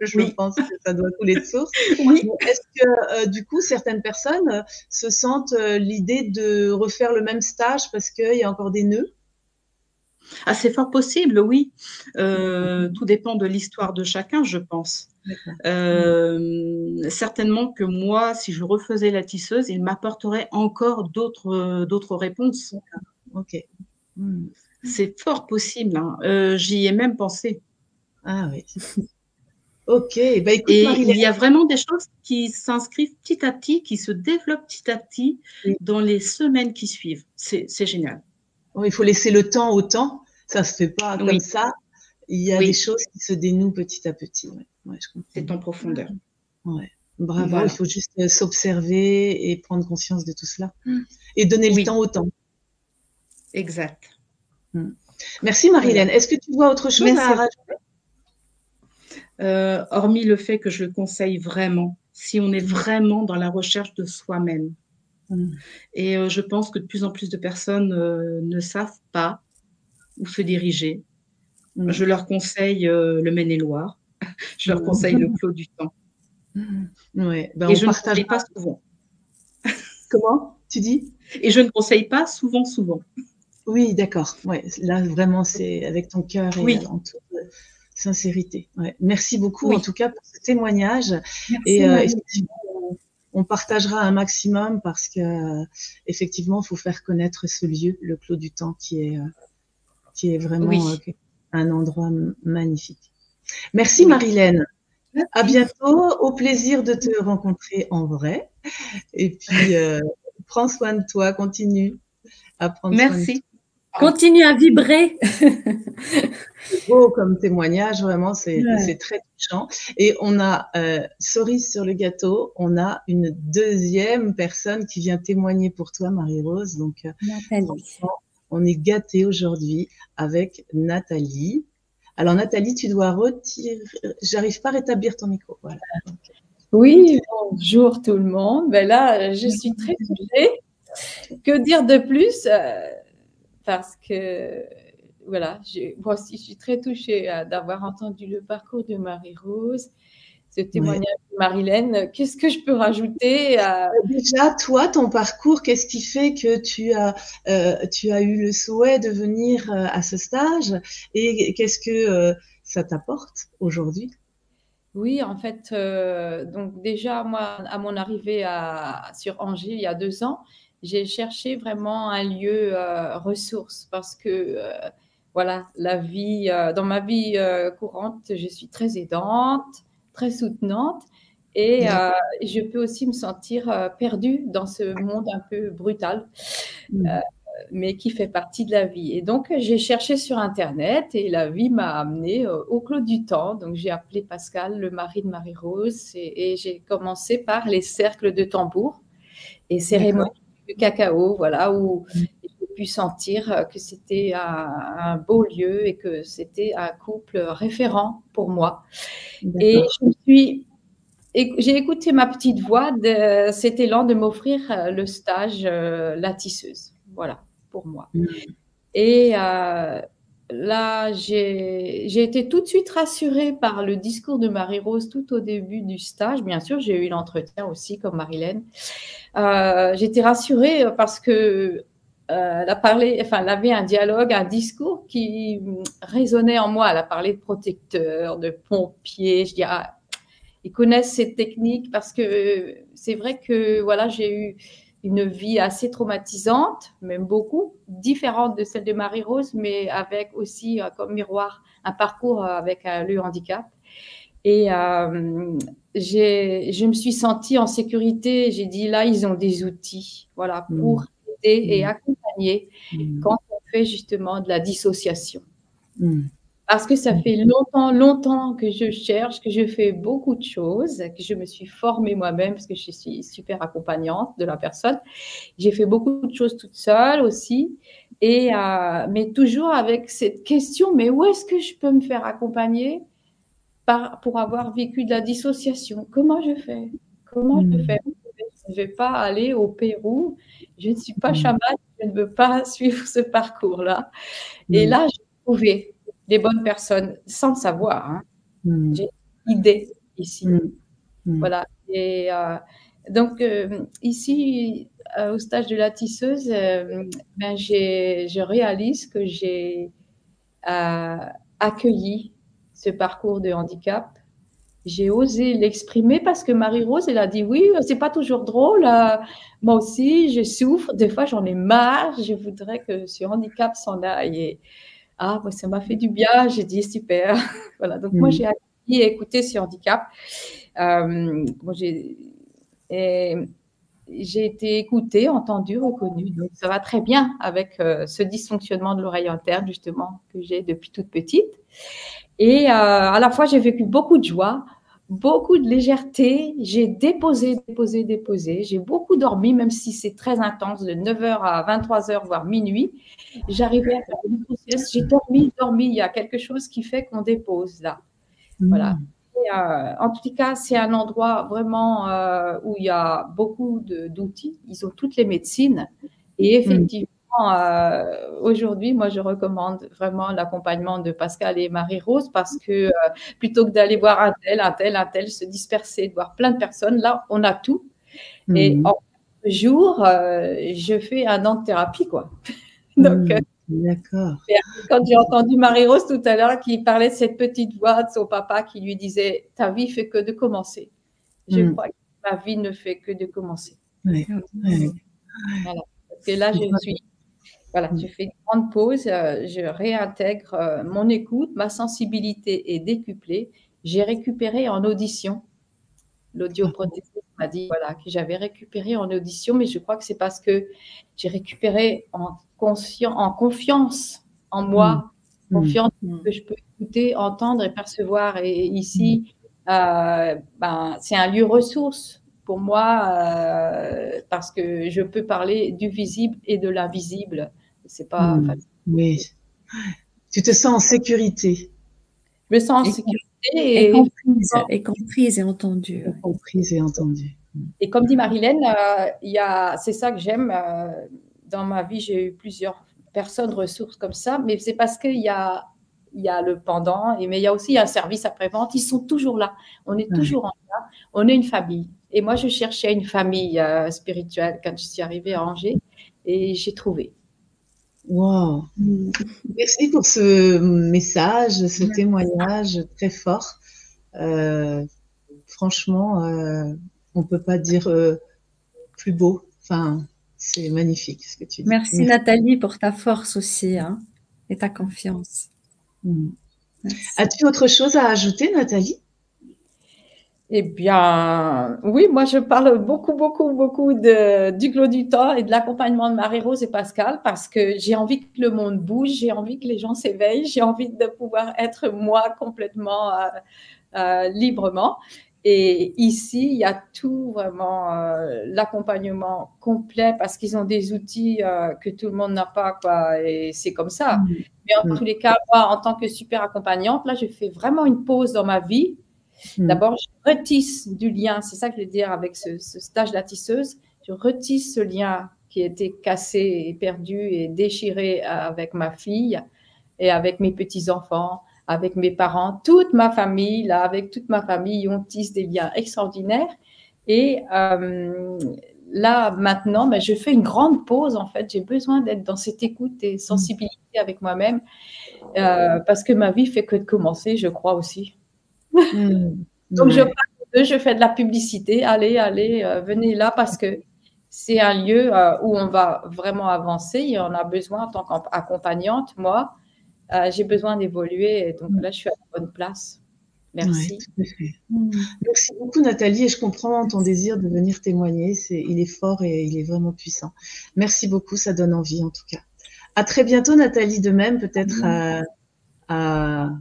Je pense que ça doit couler de source. Oui. Est-ce que, du coup, certaines personnes se sentent l'idée de refaire le même stage parce qu'il y a encore des nœuds? Ah, c'est fort possible, oui. Tout dépend de l'histoire de chacun, je pense. Certainement que moi, si je refaisais la tisseuse, il m'apporterait encore d'autres réponses. Ok. C'est fort possible. Hein. J'y ai même pensé. Ah oui. Ok. Bah, écoute, et Marilène, il y a vraiment des choses qui s'inscrivent petit à petit, qui se développent petit à petit dans les semaines qui suivent. C'est génial. Il faut laisser le temps au temps. Ça se fait pas comme ça. Il y a des choses qui se dénouent petit à petit. Je comprends. C'est en profondeur. Bravo. Voilà. Il faut juste s'observer et prendre conscience de tout cela. Et donner le temps au temps. Exact. Merci, Marilène. Est-ce que tu vois autre chose à rajouter? Hormis le fait que je le conseille vraiment, si on est vraiment dans la recherche de soi-même. Et je pense que de plus en plus de personnes ne savent pas où se diriger. Je leur conseille le Maine-et-Loire. Je leur conseille le Clos du Temps. Et je ne conseille pas souvent. Comment tu dis? Et je ne conseille pas souvent. Oui, d'accord. Là, vraiment, c'est avec ton cœur et en toute sincérité. Merci beaucoup, en tout cas, pour ce témoignage. Merci, on partagera un maximum parce que effectivement, il faut faire connaître ce lieu, le Clos du Temps, qui est vraiment un endroit magnifique. Merci, Marilène. À bientôt. Au plaisir de te rencontrer en vrai. Et puis, prends soin de toi. Continue à prendre soin de toi. Continue à vibrer. C'est beau comme témoignage, vraiment, c'est très touchant. Et on a, cerise sur le gâteau, on a une deuxième personne qui vient témoigner pour toi, Marie-Rose. Donc, on est gâtés aujourd'hui avec Nathalie. Alors, Nathalie, tu dois retirer… J'arrive pas à rétablir ton micro. Voilà. Oui, bonjour tout le monde. Ben là, je suis très touchée. Que dire de plus parce que, voilà, moi aussi, je suis très touchée d'avoir entendu le parcours de Marie-Rose, ce témoignage de Marilène. Qu'est-ce que je peux rajouter Déjà, toi, ton parcours, qu'est-ce qui fait que tu as eu le souhait de venir à ce stage et qu'est-ce que ça t'apporte aujourd'hui? Oui, en fait, donc déjà, moi, à mon arrivée sur Angers, il y a 2 ans, j'ai cherché vraiment un lieu ressource parce que, voilà, la vie, dans ma vie courante, je suis très aidante, très soutenante et je peux aussi me sentir perdue dans ce monde un peu brutal. Mais qui fait partie de la vie. Et donc, j'ai cherché sur Internet et la vie m'a amenée au Clos du Temps. Donc, j'ai appelé Pascal, le mari de Marie-Rose, et j'ai commencé par les cercles de tambour et cérémonies du cacao, voilà, où j'ai pu sentir que c'était un beau lieu et que c'était un couple référent pour moi. Et j'ai écouté ma petite voix de cet élan de m'offrir le stage La Tisseuse. Voilà, pour moi. Et là, j'ai été tout de suite rassurée par le discours de Marie-Rose tout au début du stage. Bien sûr, j'ai eu l'entretien aussi, comme Marilène. J'étais rassurée parce que elle avait un dialogue, un discours qui résonnait en moi. Elle a parlé de protecteurs, de pompiers. Je dis, ils connaissent cette technique parce que c'est vrai que voilà, j'ai eu une vie assez traumatisante, même beaucoup, différente de celle de Marie-Rose, mais avec aussi comme miroir un parcours avec le handicap. Et je me suis sentie en sécurité. J'ai dit, là, ils ont des outils, voilà, pour aider et accompagner quand on fait justement de la dissociation. Parce que ça fait longtemps que je cherche, que je fais beaucoup de choses, que je me suis formée moi-même parce que je suis super accompagnante de la personne. J'ai fait beaucoup de choses toute seule aussi, mais toujours avec cette question, mais où est-ce que je peux me faire accompagner pour avoir vécu de la dissociation? Comment je fais? Comment je fais? Je ne vais pas aller au Pérou, je ne suis pas chamane, je ne veux pas suivre ce parcours-là. Et là, j'ai trouvé des bonnes personnes sans le savoir. Hein. J'ai une idée ici. Voilà. Et donc, ici, au stage de la tisseuse, je réalise que j'ai accueilli ce parcours de handicap. J'ai osé l'exprimer parce que Marie-Rose, elle a dit oui, c'est pas toujours drôle. Moi aussi, je souffre. Des fois, j'en ai marre. Je voudrais que ce handicap s'en aille. Et, moi, ça m'a fait du bien. J'ai dit super. Voilà. Donc, moi, j'ai accueilli et écouté ce handicap. J'ai été écoutée, entendue, reconnue. Donc, ça va très bien avec ce dysfonctionnement de l'oreille interne, justement, que j'ai depuis toute petite. Et à la fois, j'ai vécu beaucoup de joie, beaucoup de légèreté. J'ai déposé. J'ai beaucoup dormi, même si c'est très intense, de 9h à 23h, voire minuit. J'arrivais à faire une grossesse. J'ai dormi. Il y a quelque chose qui fait qu'on dépose là. Voilà. Et, en tout cas, c'est un endroit vraiment où il y a beaucoup d'outils. Ils ont toutes les médecines. Et effectivement, aujourd'hui, moi, je recommande vraiment l'accompagnement de Pascal et Marie-Rose parce que plutôt que d'aller voir un tel, se disperser, de voir plein de personnes, là, on a tout. Et en 4 jours, je fais un an de thérapie, quoi. Donc, d'accord. Quand j'ai entendu Marie-Rose tout à l'heure qui parlait de cette petite voix de son papa qui lui disait « Ta vie fait que de commencer ». Je crois que ma vie ne fait que de commencer. Voilà. Parce que là, je fais une grande pause, je réintègre mon écoute, ma sensibilité est décuplée. J'ai récupéré en audition. L'audioprothésiste m'a dit que j'avais récupéré en audition, mais je crois que c'est parce que j'ai récupéré en en confiance en moi, confiance que je peux écouter, entendre et percevoir. Et ici, c'est un lieu ressource pour moi parce que je peux parler du visible et de l'invisible. C'est pas facile. Oui. Tu te sens en sécurité. Je me sens en sécurité et comprise et entendue. Et comprise et entendue. Et comme dit Marilène, c'est ça que j'aime. Dans ma vie, j'ai eu plusieurs personnes ressources comme ça, mais c'est parce qu'il y a le pendant, mais il y a aussi un service après-vente. Ils sont toujours là. On est toujours là. On est une famille. Et moi, je cherchais une famille spirituelle quand je suis arrivée à Angers et j'ai trouvé. Wow. Merci pour ce message, ce témoignage très fort. Franchement, on ne peut pas dire plus beau. Enfin, c'est magnifique ce que tu dis. Merci Nathalie pour ta force aussi et ta confiance. As-tu autre chose à ajouter, Nathalie? Eh bien, oui, moi je parle beaucoup du clos du temps et de l'accompagnement de Marie-Rose et Pascal parce que j'ai envie que le monde bouge, j'ai envie que les gens s'éveillent, j'ai envie de pouvoir être moi complètement librement. Et ici, il y a tout vraiment, l'accompagnement complet parce qu'ils ont des outils que tout le monde n'a pas, quoi, et c'est comme ça. Mais en tous les cas, moi, en tant que super accompagnante, là, je fais vraiment une pause dans ma vie. D'abord, je retisse du lien, c'est ça que je veux dire avec ce stage de la tisseuse, je retisse ce lien qui était cassé et perdu et déchiré avec ma fille et avec mes petits-enfants, avec mes parents, toute ma famille, là, avec toute ma famille, on tisse des liens extraordinaires. Et là, maintenant, je fais une grande pause, en fait. J'ai besoin d'être dans cette écoute et sensibilité avec moi-même parce que ma vie fait que de commencer, je crois aussi. Donc, je fais de la publicité. Allez, venez là parce que c'est un lieu où on va vraiment avancer et on a besoin en tant qu'accompagnante, moi, j'ai besoin d'évoluer, et donc là, je suis à la bonne place. Merci. Ouais, tout à fait. Merci beaucoup, Nathalie, et je comprends ton désir de venir témoigner. Il est fort et il est vraiment puissant. Merci beaucoup, ça donne envie en tout cas. À très bientôt, Nathalie, de même, peut-être à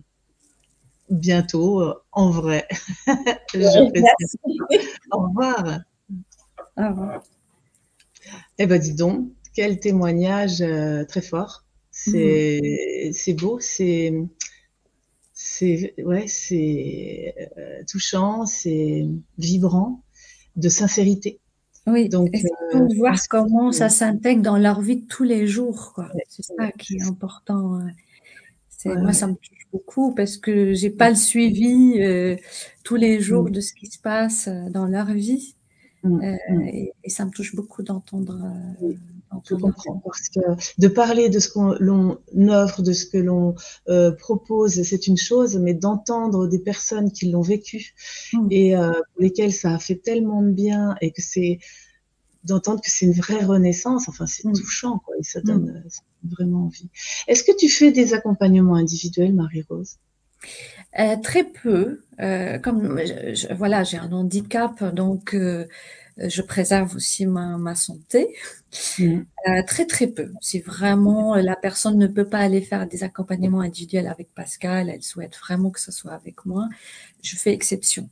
bientôt, en vrai. Merci. Au revoir. Au revoir. Eh bien, dis donc, quel témoignage très fort. C'est beau, c'est touchant, c'est vibrant, de sincérité. Oui, donc pour voir comment ça s'intègre dans leur vie de tous les jours, quoi. C'est ça qui est important. Moi, ça me touche beaucoup parce que j'ai pas le suivi tous les jours de ce qui se passe dans leur vie. Et ça me touche beaucoup d'entendre. Je comprends, parce que de parler de ce l'on offre, de ce que l'on propose, c'est une chose, mais d'entendre des personnes qui l'ont vécu et pour lesquelles ça a fait tellement de bien et que d'entendre que c'est une vraie renaissance, enfin c'est touchant, quoi, et ça donne vraiment envie. Est-ce que tu fais des accompagnements individuels, Marie-Rose? Très peu. Comme voilà, j'ai un handicap, donc je préserve aussi ma santé. Très peu. Si vraiment la personne ne peut pas aller faire des accompagnements individuels avec Pascal, elle souhaite vraiment que ce soit avec moi, je fais exception.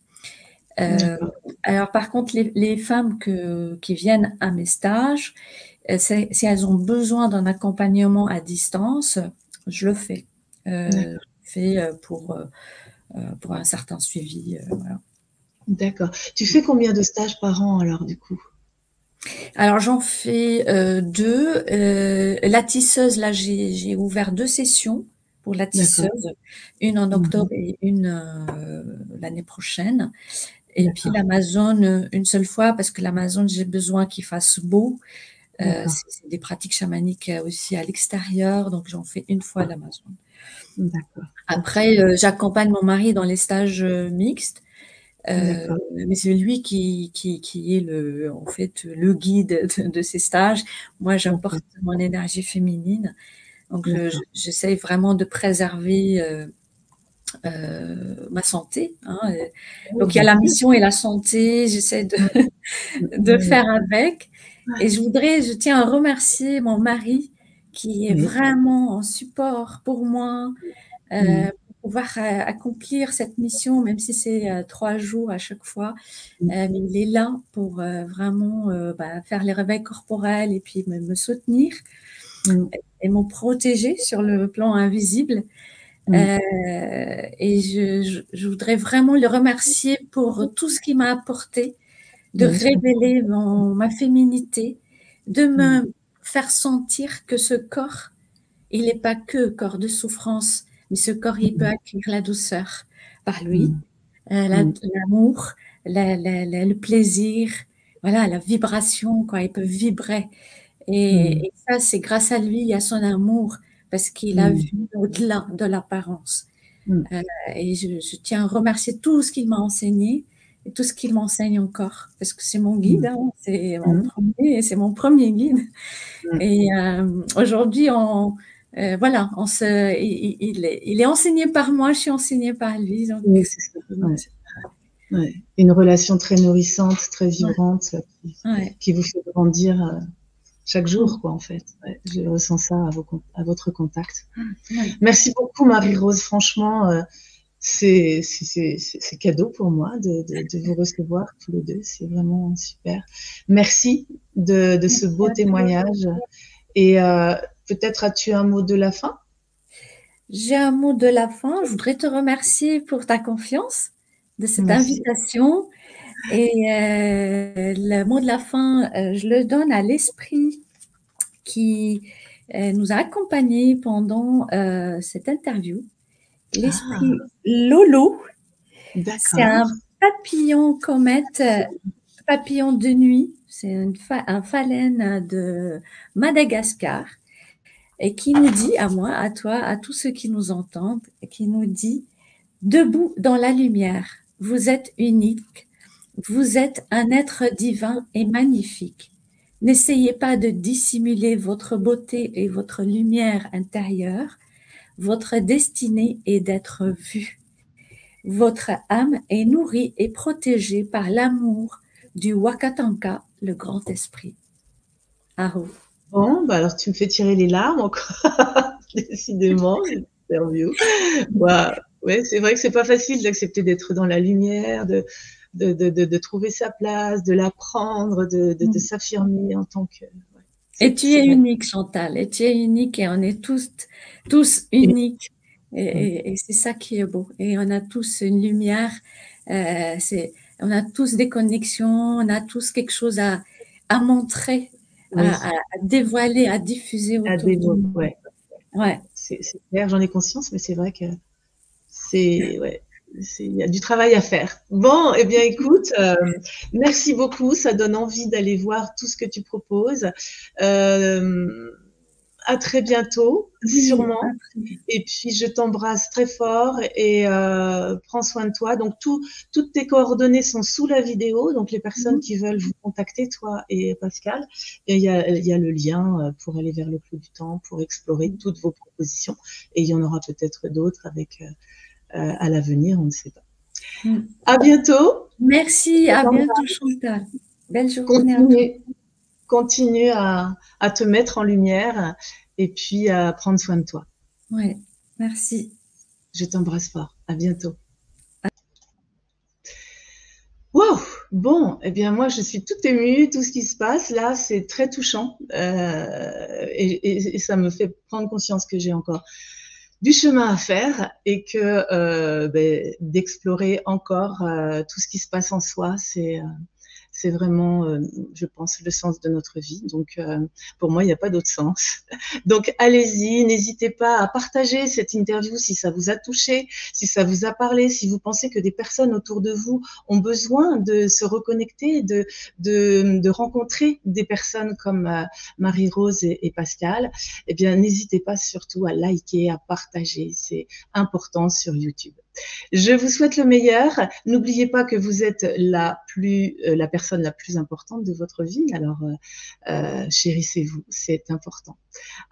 Alors par contre, les femmes qui viennent à mes stages, si elles ont besoin d'un accompagnement à distance, je le fais. Je le fais pour un certain suivi. Voilà. D'accord. Tu fais combien de stages par an alors du coup? Alors j'en fais 2. La tisseuse, là j'ai ouvert 2 sessions pour la tisseuse, une en octobre et une l'année prochaine. Et puis l'Amazone, une seule fois, parce que l'Amazone, j'ai besoin qu'il fasse beau. C'est des pratiques chamaniques aussi à l'extérieur, donc j'en fais une fois l'Amazone. Après, j'accompagne mon mari dans les stages mixtes. Mais c'est lui qui est en fait le guide de ces stages. Moi, j'apporte mon énergie féminine. Donc, j'essaie vraiment de préserver ma santé. Donc, il y a la mission et la santé. J'essaie de faire avec. Et je tiens à remercier mon mari qui est vraiment en support pour moi, pour pouvoir accomplir cette mission, même si c'est 3 jours à chaque fois. Mais il est là pour vraiment faire les réveils corporels et puis me soutenir et me protéger sur le plan invisible. Et je voudrais vraiment le remercier pour tout ce qu'il m'a apporté, de révéler ma féminité, de me faire sentir que ce corps, il n'est pas que corps de souffrance, mais ce corps, il peut accueillir la douceur par lui, l'amour, le plaisir, voilà, la vibration, quoi, il peut vibrer. Et ça, c'est grâce à lui, à son amour, parce qu'il a vu au-delà de l'apparence. Et je tiens à remercier tout ce qu'il m'a enseigné et tout ce qu'il m'enseigne encore, parce que c'est mon guide, c'est mon premier guide. Et aujourd'hui, voilà, il est enseigné par moi, je suis enseignée par lui. Donc c'est ça. Une relation très nourrissante, très vibrante, qui vous fait grandir chaque jour, quoi, en fait. Je ressens ça à votre contact. Merci beaucoup, Marie-Rose. Franchement, c'est cadeau pour moi de vous recevoir tous les deux. C'est vraiment super. Merci de ce beau témoignage. Et peut-être as-tu un mot de la fin? J'ai un mot de la fin. Je voudrais te remercier pour ta confiance de cette invitation. Et le mot de la fin, je le donne à l'esprit qui nous a accompagnés pendant cette interview. L'esprit Lolo. C'est un papillon comète, papillon de nuit. C'est un phalène de Madagascar et qui nous dit, à moi, à toi, à tous ceux qui nous entendent, qui nous dit « Debout dans la lumière, vous êtes unique. Vous êtes un être divin et magnifique. N'essayez pas de dissimuler votre beauté et votre lumière intérieure. Votre destinée est d'être vue. Votre âme est nourrie et protégée par l'amour du Wakatanka, le grand esprit. » Aho. Bon, alors tu me fais tirer les larmes encore, décidément, cette interview. Ouais, c'est vrai que c'est pas facile d'accepter d'être dans la lumière, de trouver sa place, de l'apprendre, de s'affirmer en tant que... Et tu es unique, Chantal, et tu es unique et on est tous uniques. Et c'est ça qui est beau. Et on a tous une lumière, on a tous des connexions, on a tous quelque chose à montrer, à dévoiler, à diffuser autour de nous. C'est clair, j'en ai conscience, mais c'est vrai que il y a du travail à faire. Bon, eh bien, écoute, merci beaucoup. Ça donne envie d'aller voir tout ce que tu proposes. À très bientôt, sûrement. Et puis, je t'embrasse très fort et prends soin de toi. Donc, toutes tes coordonnées sont sous la vidéo. Donc, les personnes qui veulent vous contacter, toi et Pascal, il y a le lien pour aller vers le Clos du Temps, pour explorer toutes vos propositions. Et il y en aura peut-être d'autres avec... à l'avenir, on ne sait pas. À bientôt. Merci, à bientôt, Chantal. Belle journée. Continue à te mettre en lumière et puis à prendre soin de toi. Ouais, merci. Je t'embrasse fort. À bientôt. Wow. Bon, eh bien moi je suis toute émue, tout ce qui se passe là, c'est très touchant et ça me fait prendre conscience que j'ai encore du chemin à faire et que d'explorer encore tout ce qui se passe en soi, c'est vraiment, je pense, le sens de notre vie. Donc, pour moi, il n'y a pas d'autre sens. Donc, allez-y, n'hésitez pas à partager cette interview si ça vous a touché, si ça vous a parlé, si vous pensez que des personnes autour de vous ont besoin de se reconnecter, de rencontrer des personnes comme Marie-Rose et Pascal. Eh bien, n'hésitez pas surtout à liker, à partager. C'est important sur YouTube. Je vous souhaite le meilleur. N'oubliez pas que vous êtes la personne la plus importante de votre vie. Alors, chérissez-vous, c'est important.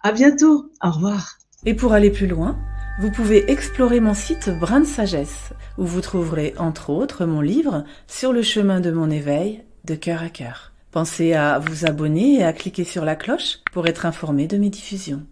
À bientôt. Au revoir. Et pour aller plus loin, vous pouvez explorer mon site Brin de Sagesse, où vous trouverez entre autres mon livre Sur le chemin de mon éveil, de cœur à cœur. Pensez à vous abonner et à cliquer sur la cloche pour être informé de mes diffusions.